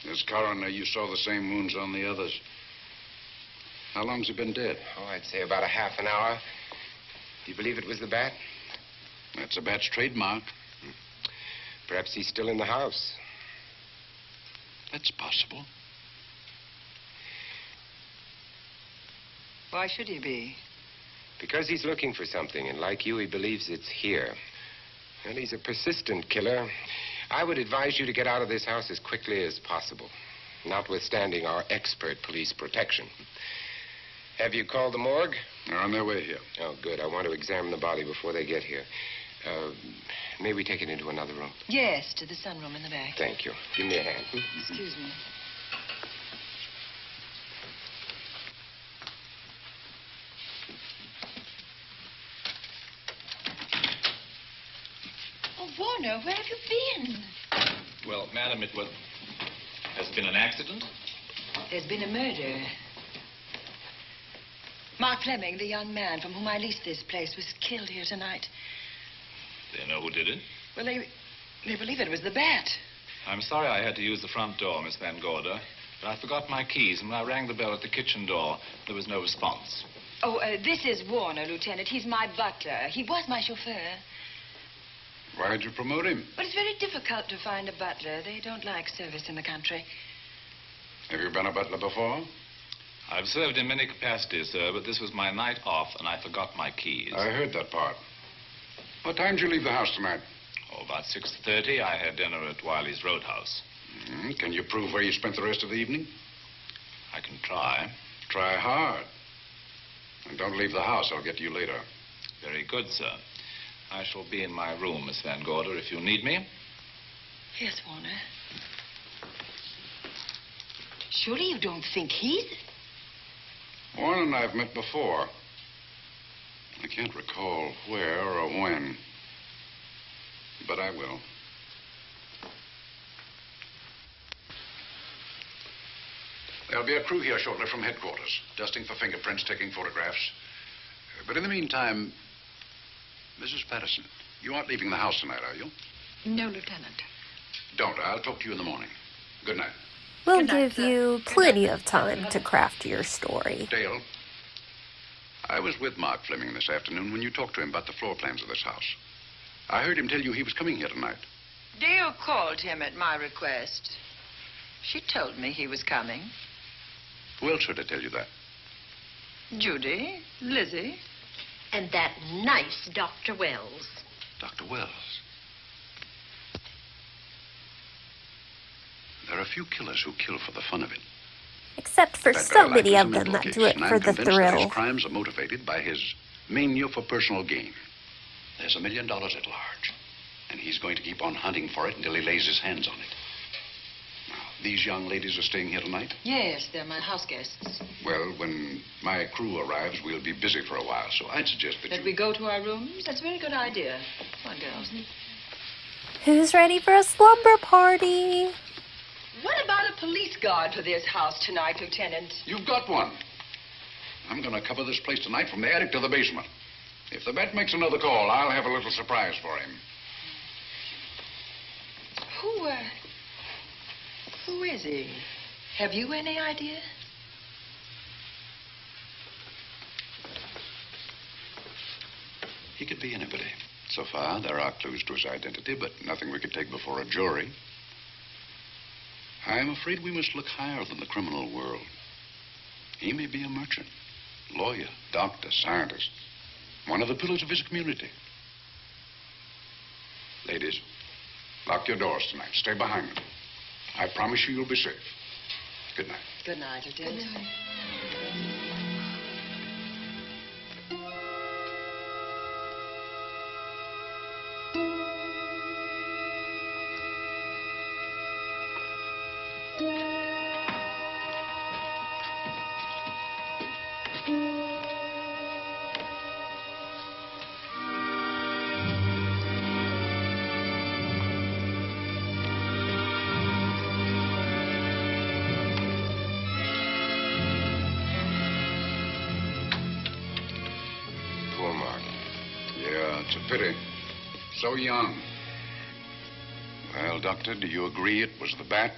As coroner, you saw the same wounds on the others. How long's he been dead? Oh, I'd say about a half an hour. Do you believe it was the Bat? That's a Bat's trademark. Perhaps he's still in the house. That's possible. Why should he be? Because he's looking for something, and like you, he believes it's here. And he's a persistent killer. I would advise you to get out of this house as quickly as possible, notwithstanding our expert police protection. Have you called the morgue? They're on their way here. Oh, good. I want to examine the body before they get here. May we take it into another room? Yes, to the sunroom in the back. Thank you. Give me a hand. Excuse me. Oh, Warner, where have you been? Well, madam, has been an accident? There's been a murder. Mark Fleming, the young man from whom I leased this place, was killed here tonight. They know who did it? Well, they believe it was the bat. I'm sorry I had to use the front door, Miss Van Gorder, but I forgot my keys, and when I rang the bell at the kitchen door, there was no response. Oh, this is Warner, Lieutenant. He's my butler. He was my chauffeur. Why'd you promote him? But it's very difficult to find a butler. They don't like service in the country. Have you been a butler before? I've served in many capacities, sir, but this was my night off, and I forgot my keys. I heard that part. What time did you leave the house tonight? Oh, about 6:30. I had dinner at Wiley's Roadhouse. Can you prove where you spent the rest of the evening? I can try. Try hard. And don't leave the house. I'll get to you later. Very good, sir. I shall be in my room, Miss Van Gorder, if you need me. Yes, Warner. Surely you don't think he's... Warren and I've met before. I can't recall where or when, but I will. There'll be a crew here shortly from headquarters, dusting for fingerprints, taking photographs. But in the meantime, Mrs. Patterson, you aren't leaving the house tonight, are you? No, Lieutenant. Don't. I'll talk to you in the morning. Good night. We'll give you plenty of time to craft your story. Dale, I was with Mark Fleming this afternoon when you talked to him about the floor plans of this house. I heard him tell you he was coming here tonight. Dale called him at my request. She told me he was coming. Who else would I tell you that? Judy, Lizzie. And that nice Dr. Wells. Dr. Wells. There are a few killers who kill for the fun of it. Except for so many of them that do it for the That thrill. his crimes are motivated by his mania for personal gain. There's $1 million at large, and he's going to keep on hunting for it until he lays his hands on it. Now, these young ladies are staying here tonight? Yes, they're my house guests. Well, when my crew arrives, we'll be busy for a while, so I'd suggest that we go to our rooms? That's a very good idea. Come on, girls. Who's ready for a slumber party? What about a police guard for this house tonight, Lieutenant? You've got one. I'm going to cover this place tonight from the attic to the basement. If the bat makes another call, I'll have a little surprise for him. Who is he? Have you any idea? He could be anybody. So far, there are clues to his identity, but nothing we could take before a jury. I'm afraid we must look higher than the criminal world. He may be a merchant, lawyer, doctor, scientist, one of the pillars of his community. Ladies, lock your doors tonight. Stay behind them. I promise you you'll be safe. Good night. Good night, Lieutenant. Good night. It's a pity. So young. Well, Doctor, do you agree it was the bat?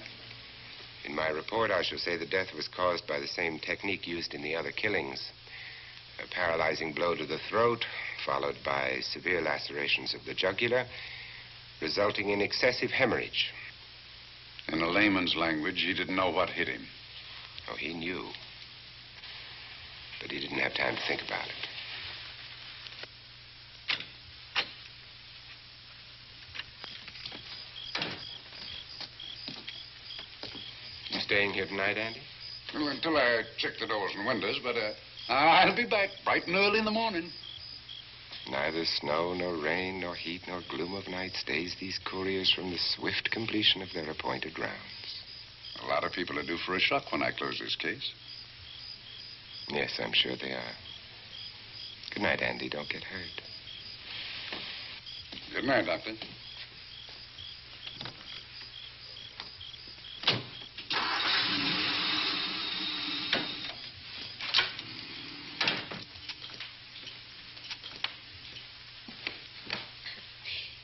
In my report, I shall say the death was caused by the same technique used in the other killings. A paralyzing blow to the throat, followed by severe lacerations of the jugular, resulting in excessive hemorrhage. In a layman's language, he didn't know what hit him. Oh, he knew. But he didn't have time to think about it. You staying here tonight, Andy? Well, until I check the doors and windows, but I'll be back bright and early in the morning. Neither snow, nor rain, nor heat, nor gloom of night stays these couriers from the swift completion of their appointed rounds. A lot of people are due for a shock when I close this case. Yes, I'm sure they are. Good night, Andy. Don't get hurt. Good night, Doctor.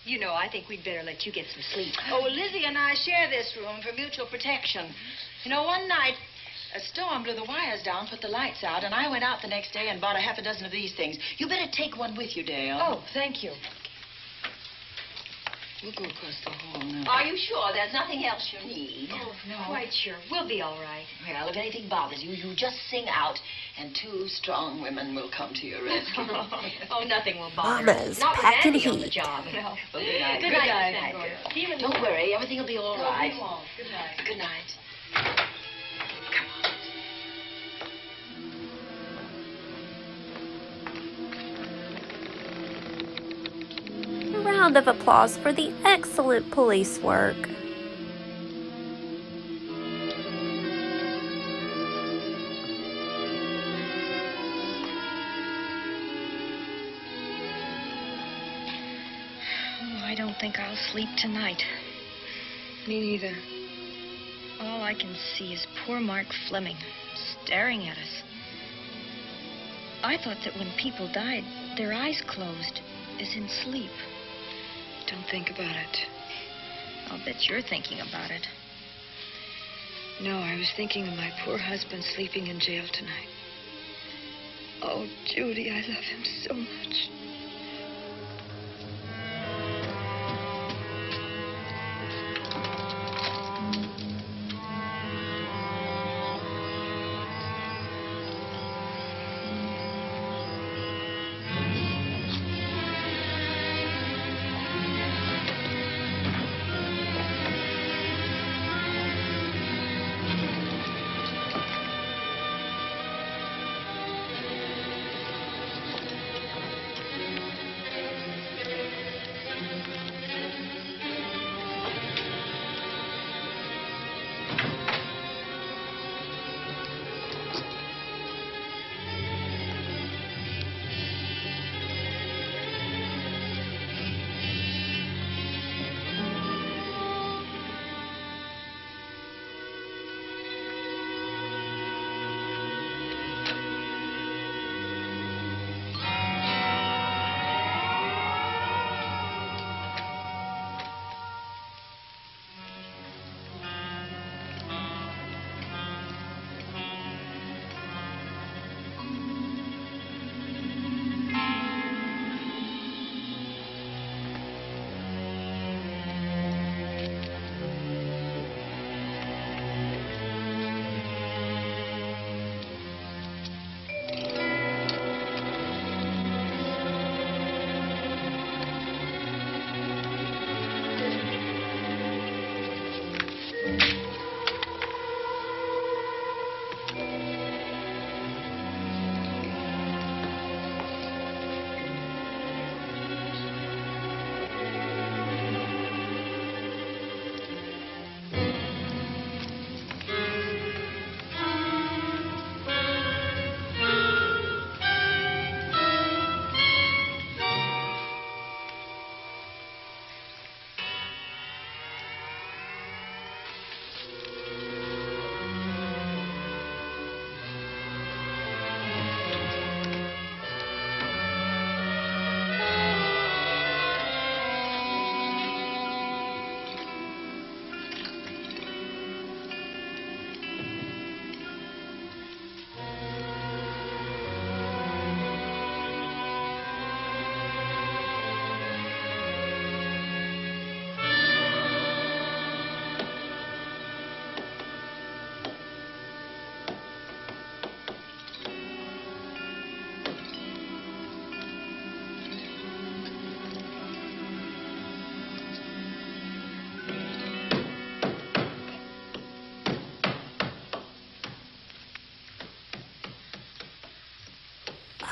You know, I think we'd better let you get some sleep. Oh, Lizzie and I share this room for mutual protection. You know, one night, a storm blew the wires down, put the lights out, and I went out the next day and bought a half a dozen of these things. You better take one with you, Dale. Oh, thank you. We'll go across the hall now. Are you sure there's nothing else you need? Oh, no. Quite sure. We'll be all right. Well, if anything bothers you, you just sing out, and 2 strong women will come to your rescue. Oh, nothing will bother Mama's us. Not with packing Andy on the heat. job. No. Well, good night. Good night, Miss Van Gordon. Don't worry, everything will be all No, right. we won't. Good night. Good night. A round of applause for the excellent police work. I don't think I'll sleep tonight. Me neither. All I can see is poor Mark Fleming staring at us. I thought that when people died, their eyes closed, as in sleep. Don't think about it. I'll bet you're thinking about it. No, I was thinking of my poor husband sleeping in jail tonight. Oh, Judy, I love him so much.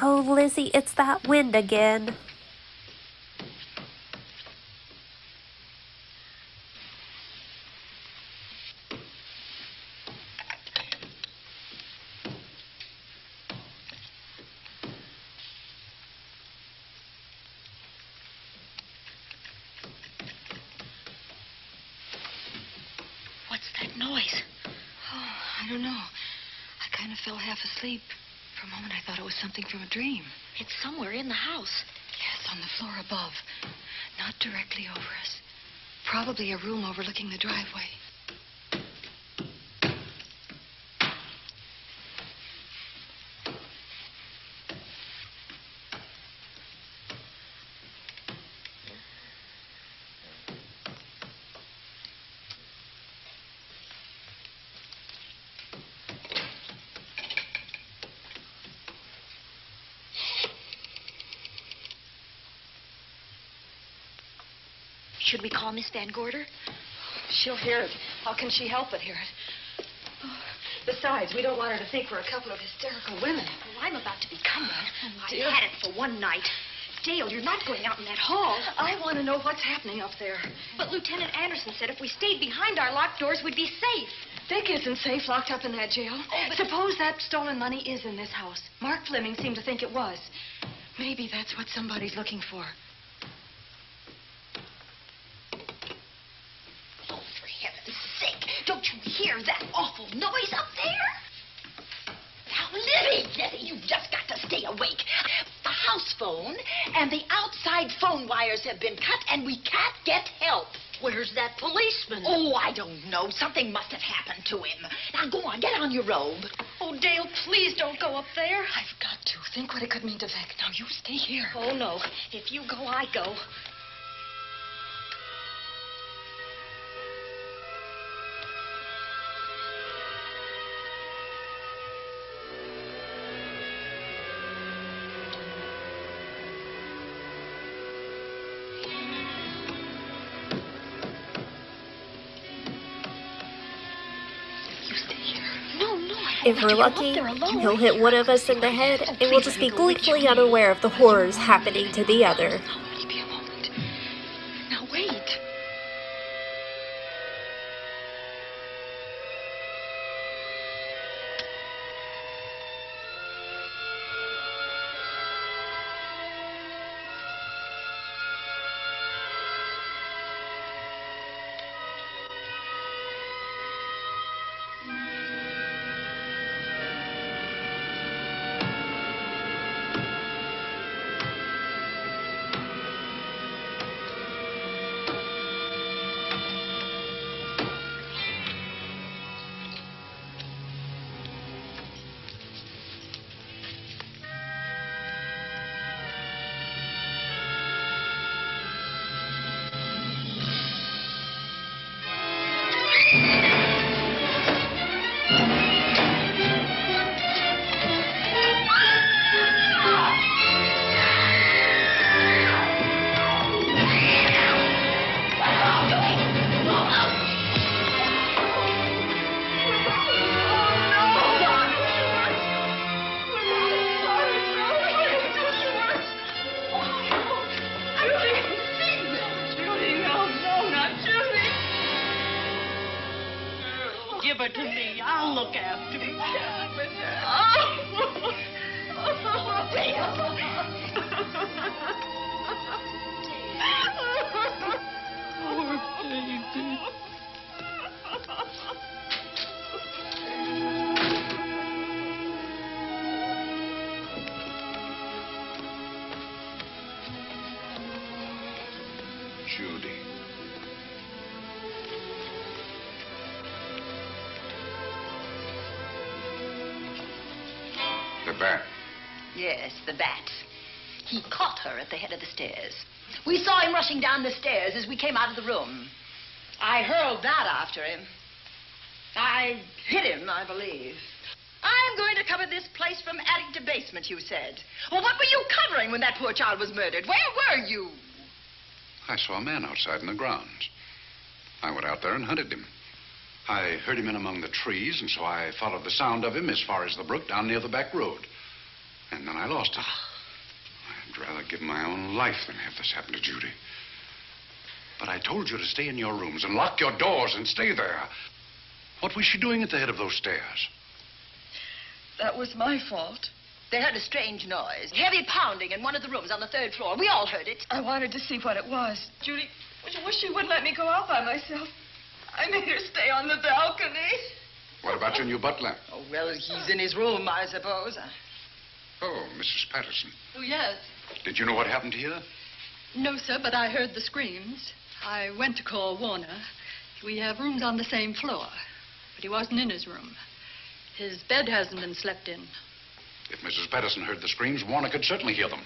Oh, Lizzie, it's that wind again. What's that noise? Oh, I don't know. I kind of fell half asleep. For a moment, I thought it was something from a dream. It's somewhere in the house. Yes, on the floor above. Not directly over us. Probably a room overlooking the driveway. Should we call Miss Van Gorder? She'll hear it. How can she help but hear it? Oh, besides, we don't want her to think we're a couple of hysterical women. Well, I'm about to become one. dear. I've had it for one night. Dale, you're not going out in that hall. I want to know what's happening up there. But Lieutenant Anderson said if we stayed behind our locked doors, we'd be safe. Dick isn't safe locked up in that jail. Suppose that stolen money is in this house. Mark Fleming seemed to think it was. Maybe that's what somebody's looking for. Oh, for heaven's sake, don't you hear that awful noise up there? Now, Lizzie, you've just got to stay awake. The house phone and the outside phone wires have been cut, and we can't get help. Where's that policeman? Oh, I don't know. Something must have happened to him. Now, go on, get on your robe. Oh, Dale, please don't go up there. I've got to. Think what it could mean to Vic. Now, you stay here. Oh, no. If you go, I go. If we're lucky, he'll hit one of us in the head, and we'll just be gleefully unaware of the horrors happening to the other. Now, wait. Judy. The bat. Yes, the bat. He caught her at the head of the stairs. We saw him rushing down the stairs as we came out of the room. I hurled that after him. I hit him, I believe. I'm going to cover this place from attic to basement, you said. Well, what were you covering when that poor child was murdered? Where were you? I saw a man outside in the grounds. I went out there and hunted him. I heard him in among the trees, and so I followed the sound of him as far as the brook down near the back road. And then I lost it. I'd rather give my own life than have this happen to Judy. But I told you to stay in your rooms and lock your doors and stay there. What was she doing at the head of those stairs? That was my fault. They heard a strange noise. Heavy pounding in one of the rooms on the 3rd floor. We all heard it. I wanted to see what it was. Judy, I wish she wouldn't let me go out by myself. I made her stay on the balcony. What about your new butler? Oh, well, he's in his room, I suppose. Oh, Mrs. Patterson. Oh, yes. Did you know what happened here? No, sir, but I heard the screams. I went to call Warner. We have rooms on the same floor, but he wasn't in his room. His bed hasn't been slept in. If Mrs. Patterson heard the screams, Warner could certainly hear them.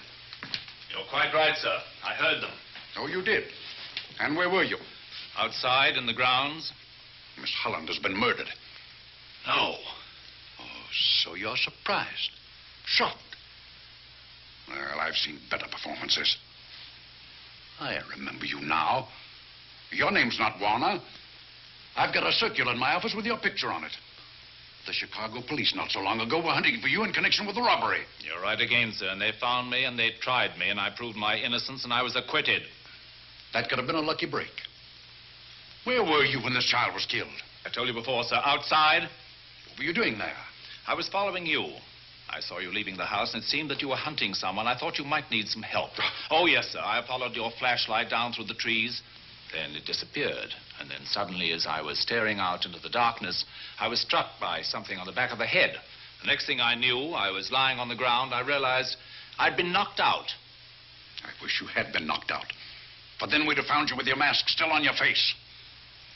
You're quite right, sir. I heard them. Oh, you did? And where were you? Outside in the grounds. Miss Holland has been murdered. No. Oh, so you're surprised. Shocked. Well, I've seen better performances. I remember you now. Your name's not Warner. I've got a circular in my office with your picture on it. The Chicago police not so long ago were hunting for you in connection with the robbery. You're right again, sir. And they found me and they tried me and I proved my innocence and I was acquitted. That could have been a lucky break. Where were you when this child was killed? I told you before, sir. Outside. What were you doing there? I was following you. I saw you leaving the house and it seemed that you were hunting someone. I thought you might need some help. Oh, yes, sir. I followed your flashlight down through the trees. Then it disappeared. And then suddenly, as I was staring out into the darkness, I was struck by something on the back of the head. The next thing I knew, I was lying on the ground. I realized I'd been knocked out. I wish you had been knocked out. For then we'd have found you with your mask still on your face.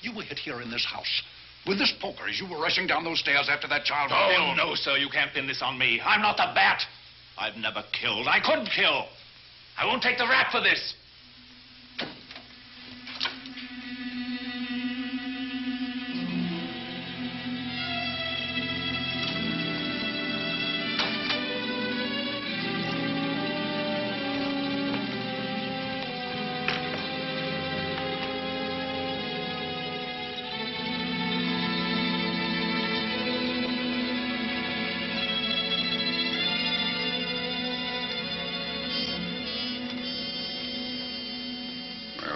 You were hit here in this house with this poker as you were rushing down those stairs after that child was Oh, killed. no, sir. You can't pin this on me. I'm not the bat. I've never killed. I couldn't kill. I won't take the rap for this.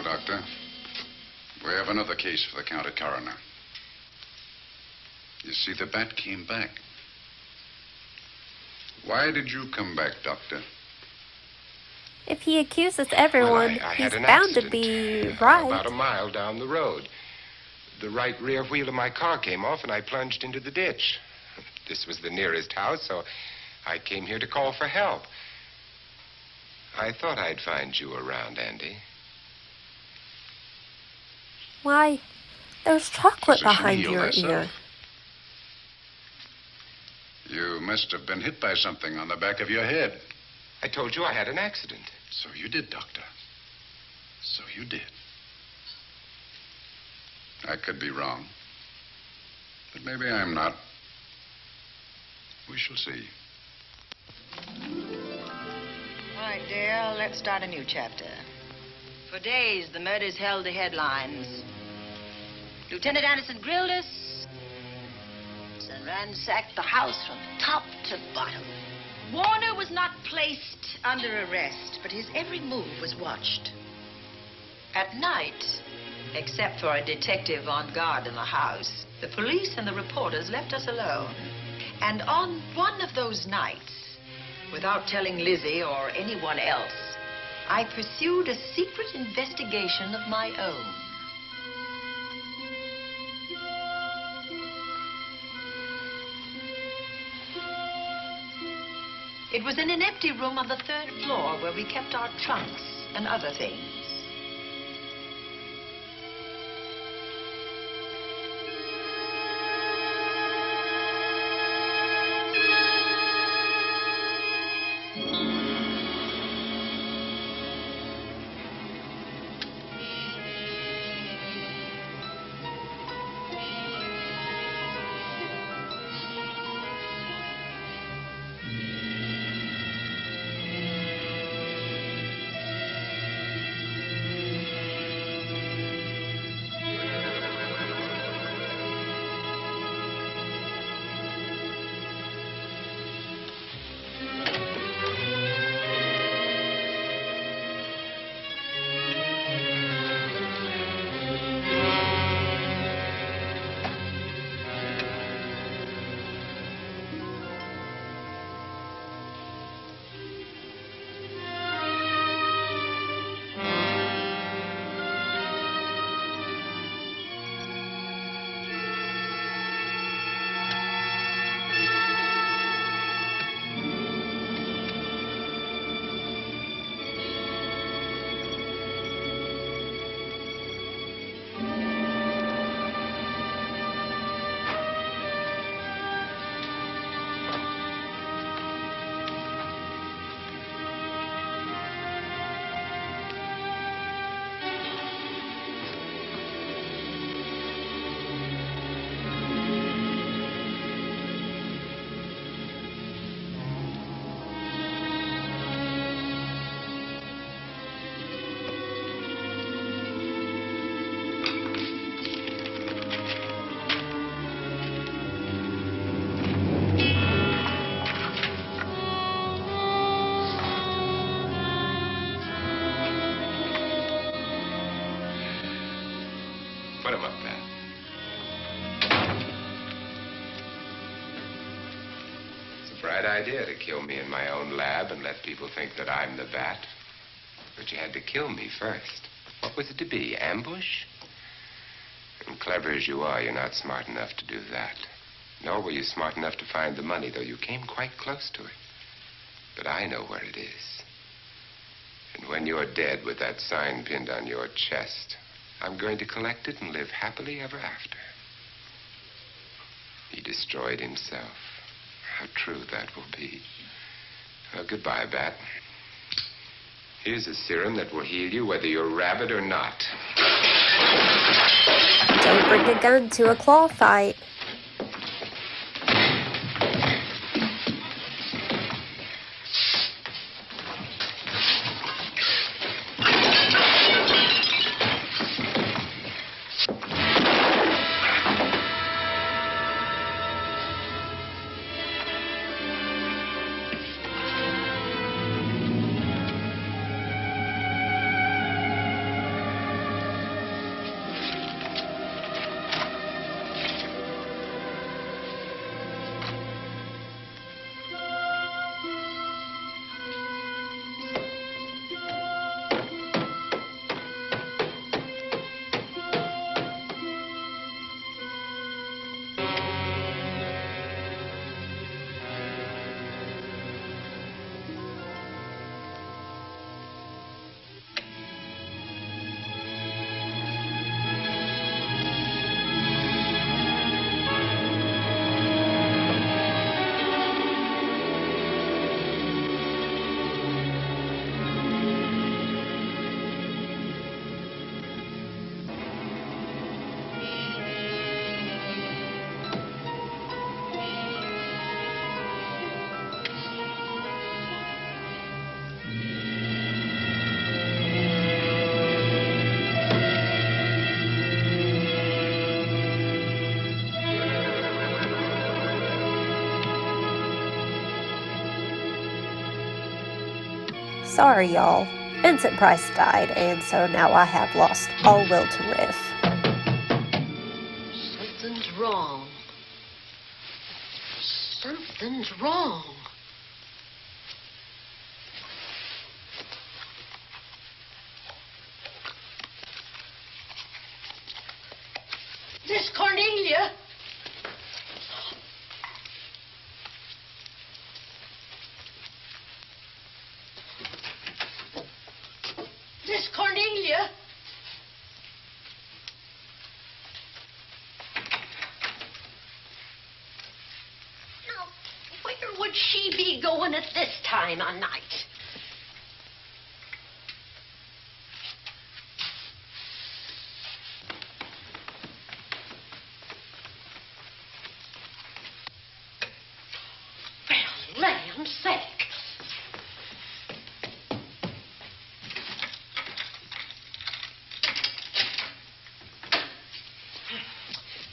Doctor. We have another case for the county coroner. You see, the bat came back. Why did you come back, Doctor? If he accuses everyone, I he's had an bound to accident be about right. a mile down the road. The right rear wheel of my car came off, and I plunged into the ditch. This was the nearest house, so I came here to call for help. I thought I'd find you around, Andy. Why, there's chocolate Physician, behind heal your thyself. ear. You must have been hit by something on the back of your head. I told you I had an accident. So you did, Doctor. So you did. I could be wrong. But maybe I'm not. We shall see. All right, dear, let's start a new chapter. For days, the murders held the headlines. Lieutenant Anderson grilled us and ransacked the house from top to bottom. Warner was not placed under arrest, but his every move was watched. At night, except for a detective on guard in the house, the police and the reporters left us alone. And on one of those nights, without telling Lizzie or anyone else, I pursued a secret investigation of my own. It was in an empty room on the 3rd floor where we kept our trunks and other things. bright idea to kill me in my own lab and let people think that I'm the bat. But you had to kill me first. What was it to be, ambush? And clever as you are, you're not smart enough to do that. Nor were you smart enough to find the money, though you came quite close to it. But I know where it is. And when you're dead with that sign pinned on your chest, I'm going to collect it and live happily ever after. He destroyed himself. How true that will be. Well, goodbye, Bat. Here's a serum that will heal you whether you're rabid or not. Don't bring a gun to a claw fight. Sorry, y'all. Vincent Price died, and so now I have lost all will to riff. Something's wrong. Something's wrong. Miss Cornelia! Miss Cornelia! Now, where would she be going at this time of night? Well, land's sake.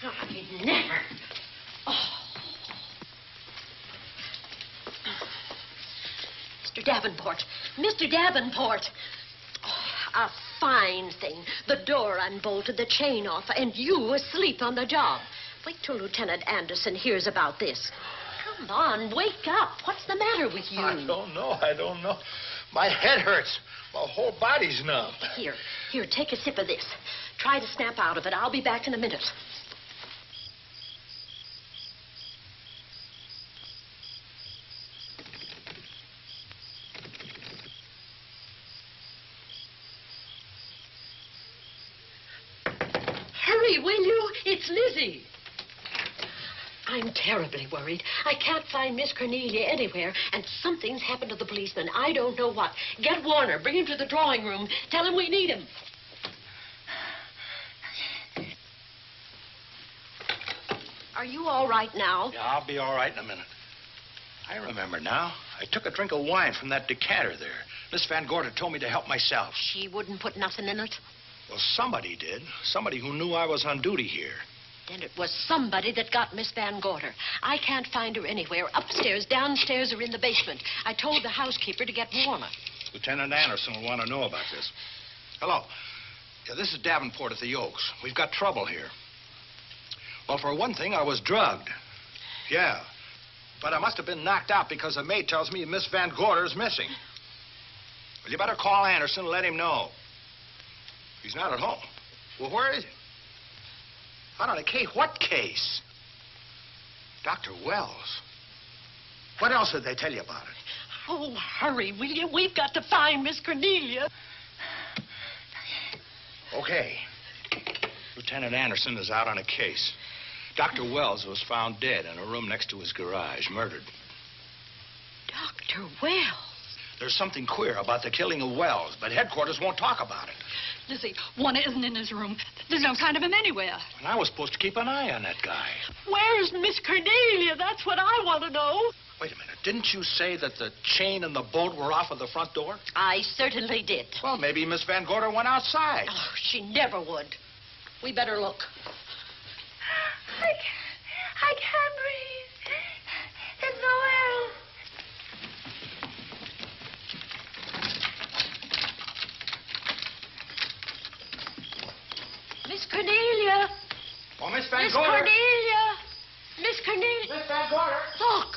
I never. Oh. Mr. Davenport. Mr. Davenport. Oh, a fine thing. The door unbolted, the chain off, and you asleep on the job. Wait till Lieutenant Anderson hears about this. Come on, wake up. What's the matter with you? I don't know. My head hurts. My whole body's numb. Here, take a sip of this. Try to snap out of it. I'll be back in a minute. Hurry, will you? It's Lizzie. I'm terribly worried. I can't find Miss Cornelia anywhere, and something's happened to the policeman. I don't know what. Get Warner. Bring him to the drawing room. Tell him we need him. Are you all right now? Yeah, I'll be all right in a minute. I remember now. I took a drink of wine from that decanter there. Miss Van Gorder told me to help myself. She wouldn't put nothing in it? Well, somebody did. Somebody who knew I was on duty here. Then it was somebody that got Miss Van Gorder. I can't find her anywhere. Upstairs, downstairs, or in the basement. I told the housekeeper to get Warner. Lieutenant Anderson will want to know about this. Hello. Yeah, this is Davenport at the Oaks. We've got trouble here. Well, for one thing, I was drugged. Yeah. But I must have been knocked out because the maid tells me Miss Van Gorder is missing. Well, you better call Anderson and let him know. He's not at home. Well, where is he? Out on a case? What case? Dr. Wells. What else did they tell you about it? Oh, hurry, will you? We've got to find Miss Cornelia. Okay. Lieutenant Anderson is out on a case. Dr. Wells was found dead in a room next to his garage, murdered. Dr. Wells? There's something queer about the killing of Wells, but headquarters won't talk about it. Lizzie, Warner isn't in his room. There's no sign of him anywhere. And I was supposed to keep an eye on that guy. Where's Miss Cornelia? That's what I want to know. Wait a minute. Didn't you say that the chain and the bolt were off of the front door? I certainly did. Well, maybe Miss Van Gorder went outside. Oh, she never would. We better look. I can't breathe. There's nowhere else. Miss Cornelia. Oh, Miss Van Miss Gorder. Cornelia. Miss Cornelia. Miss Van Gorder. Look.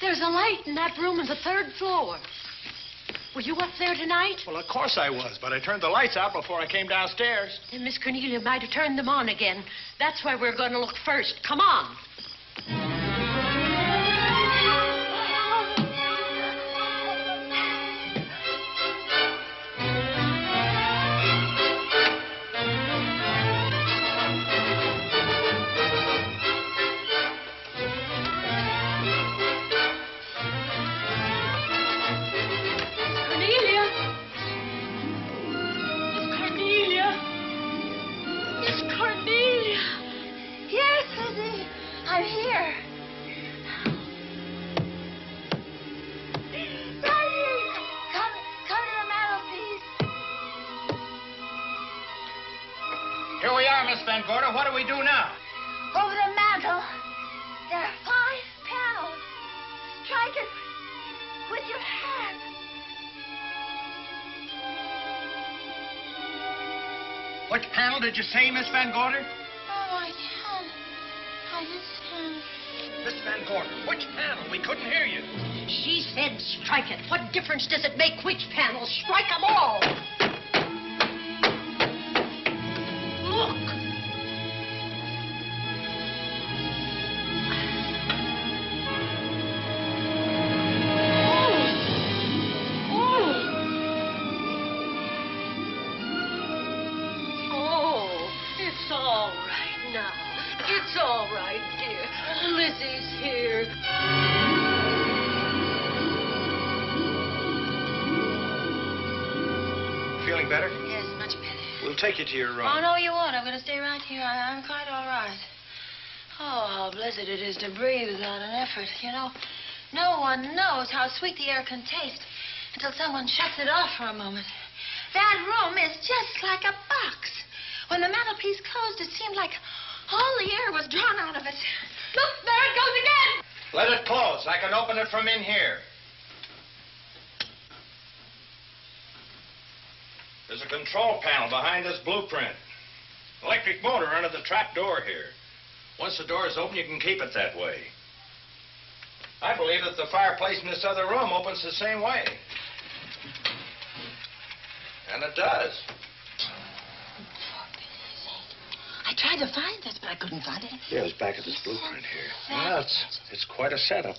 There's a light in that room on the 3rd floor. Were you up there tonight? Well, of course I was, but I turned the lights out before I came downstairs. Then Miss Cornelia might have turned them on again. That's where we're going to look first. Come on. I'm here. Daddy, come to the mantelpiece. Here we are, Miss Van Gorder. What do we do now? Over the mantel, there are 5 panels. Strike it with your hand. Which panel did you say, Miss Van Gorder? Oh, I can't. I just can't. Miss Van Gorder, which panel? We couldn't hear you. She said strike it. What difference does it make which panel? Strike them all. Look. It's all right now. It's all right, dear. Lizzie's here. Feeling better? Yes, much better. We'll take you to your room. Oh, no, you won't. I'm going to stay right here. I'm quite all right. Oh, how blessed it is to breathe without an effort. You know, no one knows how sweet the air can taste until someone shuts it off for a moment. That room is just like a box. When the mantelpiece closed, it seemed like all the air was drawn out of it. Look, there it goes again. Let it close. I can open it from in here. There's a control panel behind this blueprint. Electric motor under the trap door here. Once the door is open, you can keep it that way. I believe that the fireplace in this other room opens the same way. And it does. I tried to find this, but I couldn't find it. Yeah, it's back of this blueprint here. Well, it's quite a setup.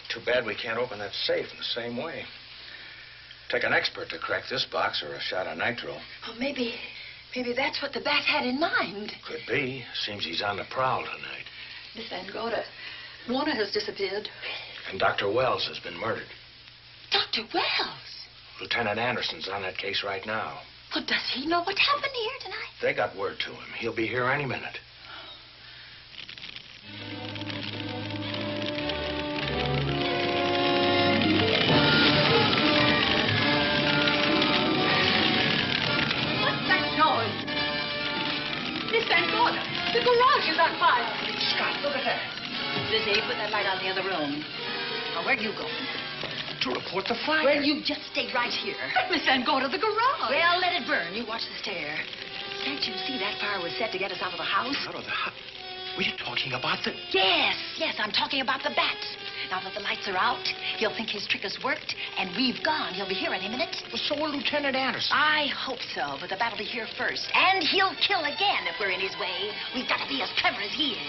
Too bad we can't open that safe in the same way. Take an expert to crack this box or a shot of nitro. Well, maybe that's what the bat had in mind. Could be. Seems he's on the prowl tonight. Miss Van Gorder, Warner has disappeared. And Dr. Wells has been murdered. Dr. Wells? Lieutenant Anderson's on that case right now. Well, does he know what happened here tonight? They got word to him. He'll be here any minute. What's that noise? Miss Van Gorder, the garage is on fire. Scott, look at that. Lizzie, put that light out in the other room. Now, where do you go? To report the fire. Well, you just stay right here. But Miss Van Gorder, the garage. Well, let it burn. You watch the stair. Can't you see that fire was set to get us out of the house? Out of the house? Were you talking about the... Yes, I'm talking about the bat. Now that the lights are out, he'll think his trick has worked, and we've gone. He'll be here any minute. Well, so will Lieutenant Anderson. I hope so, but the bat will be here first. And he'll kill again if we're in his way. We've got to be as clever as he is.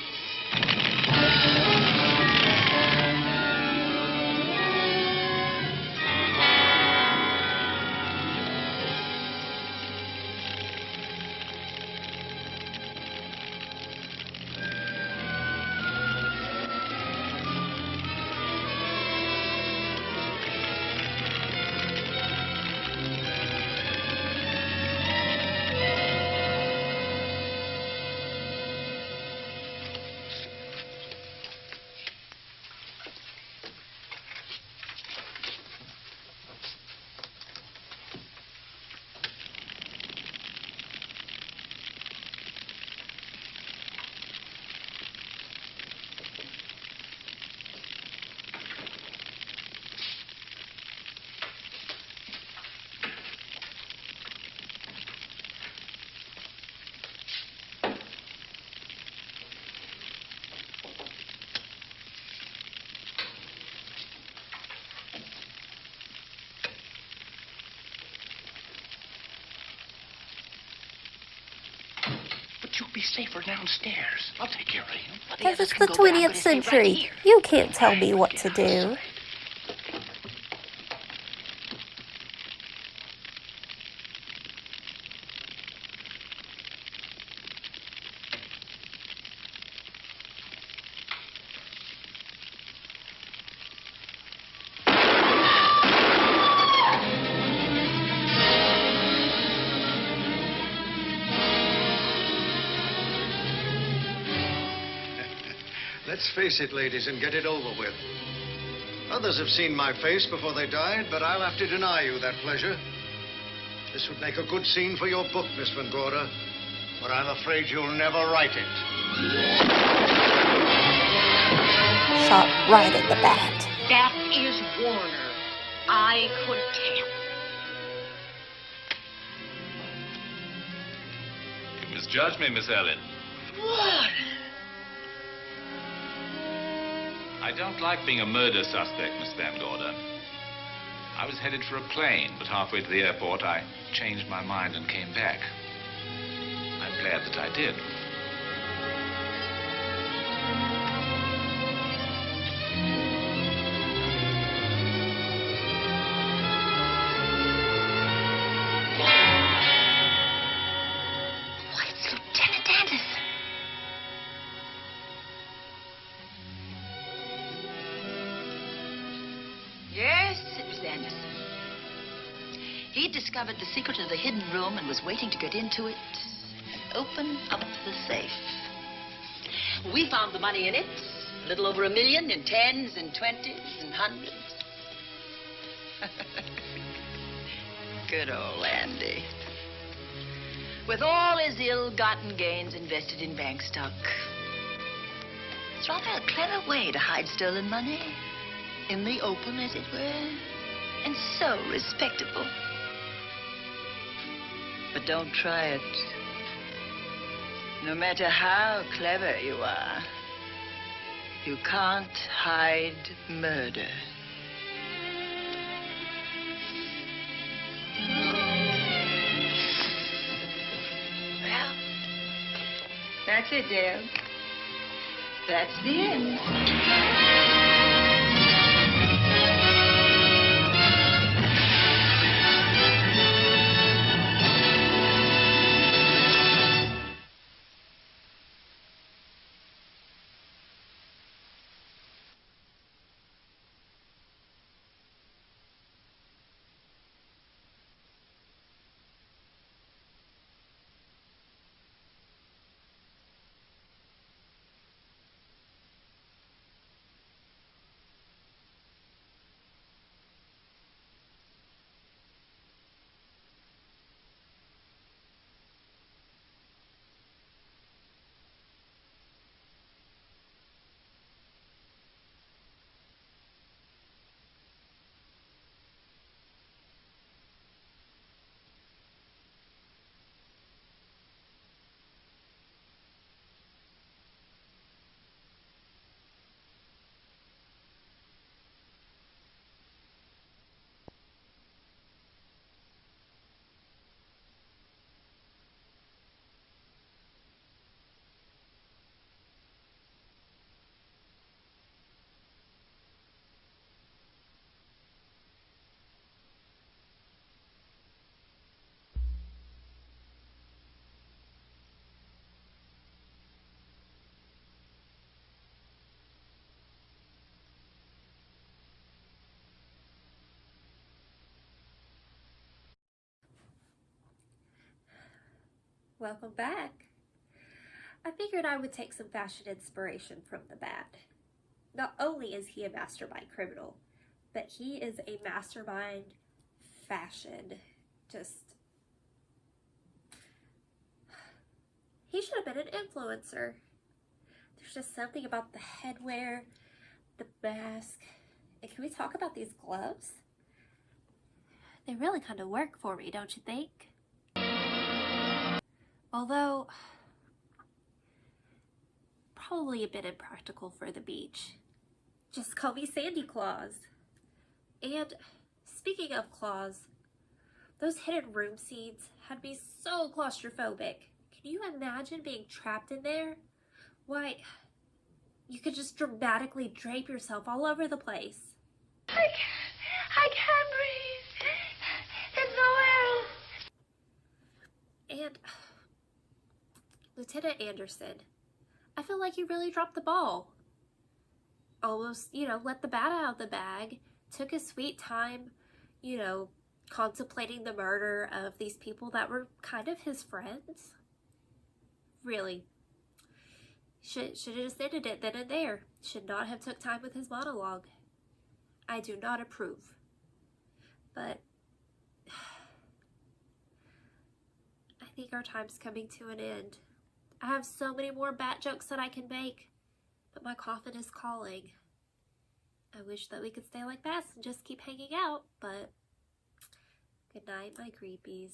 You'll be safer downstairs. I'll take care of you. Because it's the 20th century. You can't tell me what to do. Let's face it, ladies, and get it over with. Others have seen my face before they died, but I'll have to deny you that pleasure. This would make a good scene for your book, Miss Van Gorder, but I'm afraid you'll never write it. Shot right at the bat. That is Warner. I could tell. You misjudged me, Miss Ellen. Warner! I don't like being a murder suspect, Miss Van Gorder. I was headed for a plane, but halfway to the airport, I changed my mind and came back. I'm glad that I did. Why, it's Lieutenant Anderson. Yes, it was Anderson. He discovered the secret of the hidden room and was waiting to get into it. Open up the safe. We found the money in it. A little over $1 million in tens and twenties and hundreds. Good old Andy. With all his ill-gotten gains invested in bank stock. It's rather a clever way to hide stolen money. In the open, as it were. And so respectable. But don't try it. No matter how clever you are, you can't hide murder. Well, that's it, Dale. That's the end. Welcome back. I figured I would take some fashion inspiration from the Bat. Not only is he a mastermind criminal, but he is a mastermind fashion. He should have been an influencer. There's just something about the headwear, the mask. And can we talk about these gloves? They really kind of work for me, don't you think? Although, probably a bit impractical for the beach. Just call me Sandy Claus. And speaking of claws, those hidden room scenes had me so claustrophobic. Can you imagine being trapped in there? Why, you could just dramatically drape yourself all over the place. I can't breathe. There's nowhere else. And Lieutenant Anderson, I feel like you really dropped the ball. Almost, let the bat out of the bag, took his sweet time, contemplating the murder of these people that were kind of his friends. Really. Should have just ended it then and there. Should not have took time with his monologue. I do not approve. But I think our time's coming to an end. I have so many more bat jokes that I can make, but my coffin is calling. I wish that we could stay like bats and just keep hanging out, but good night, my creepies.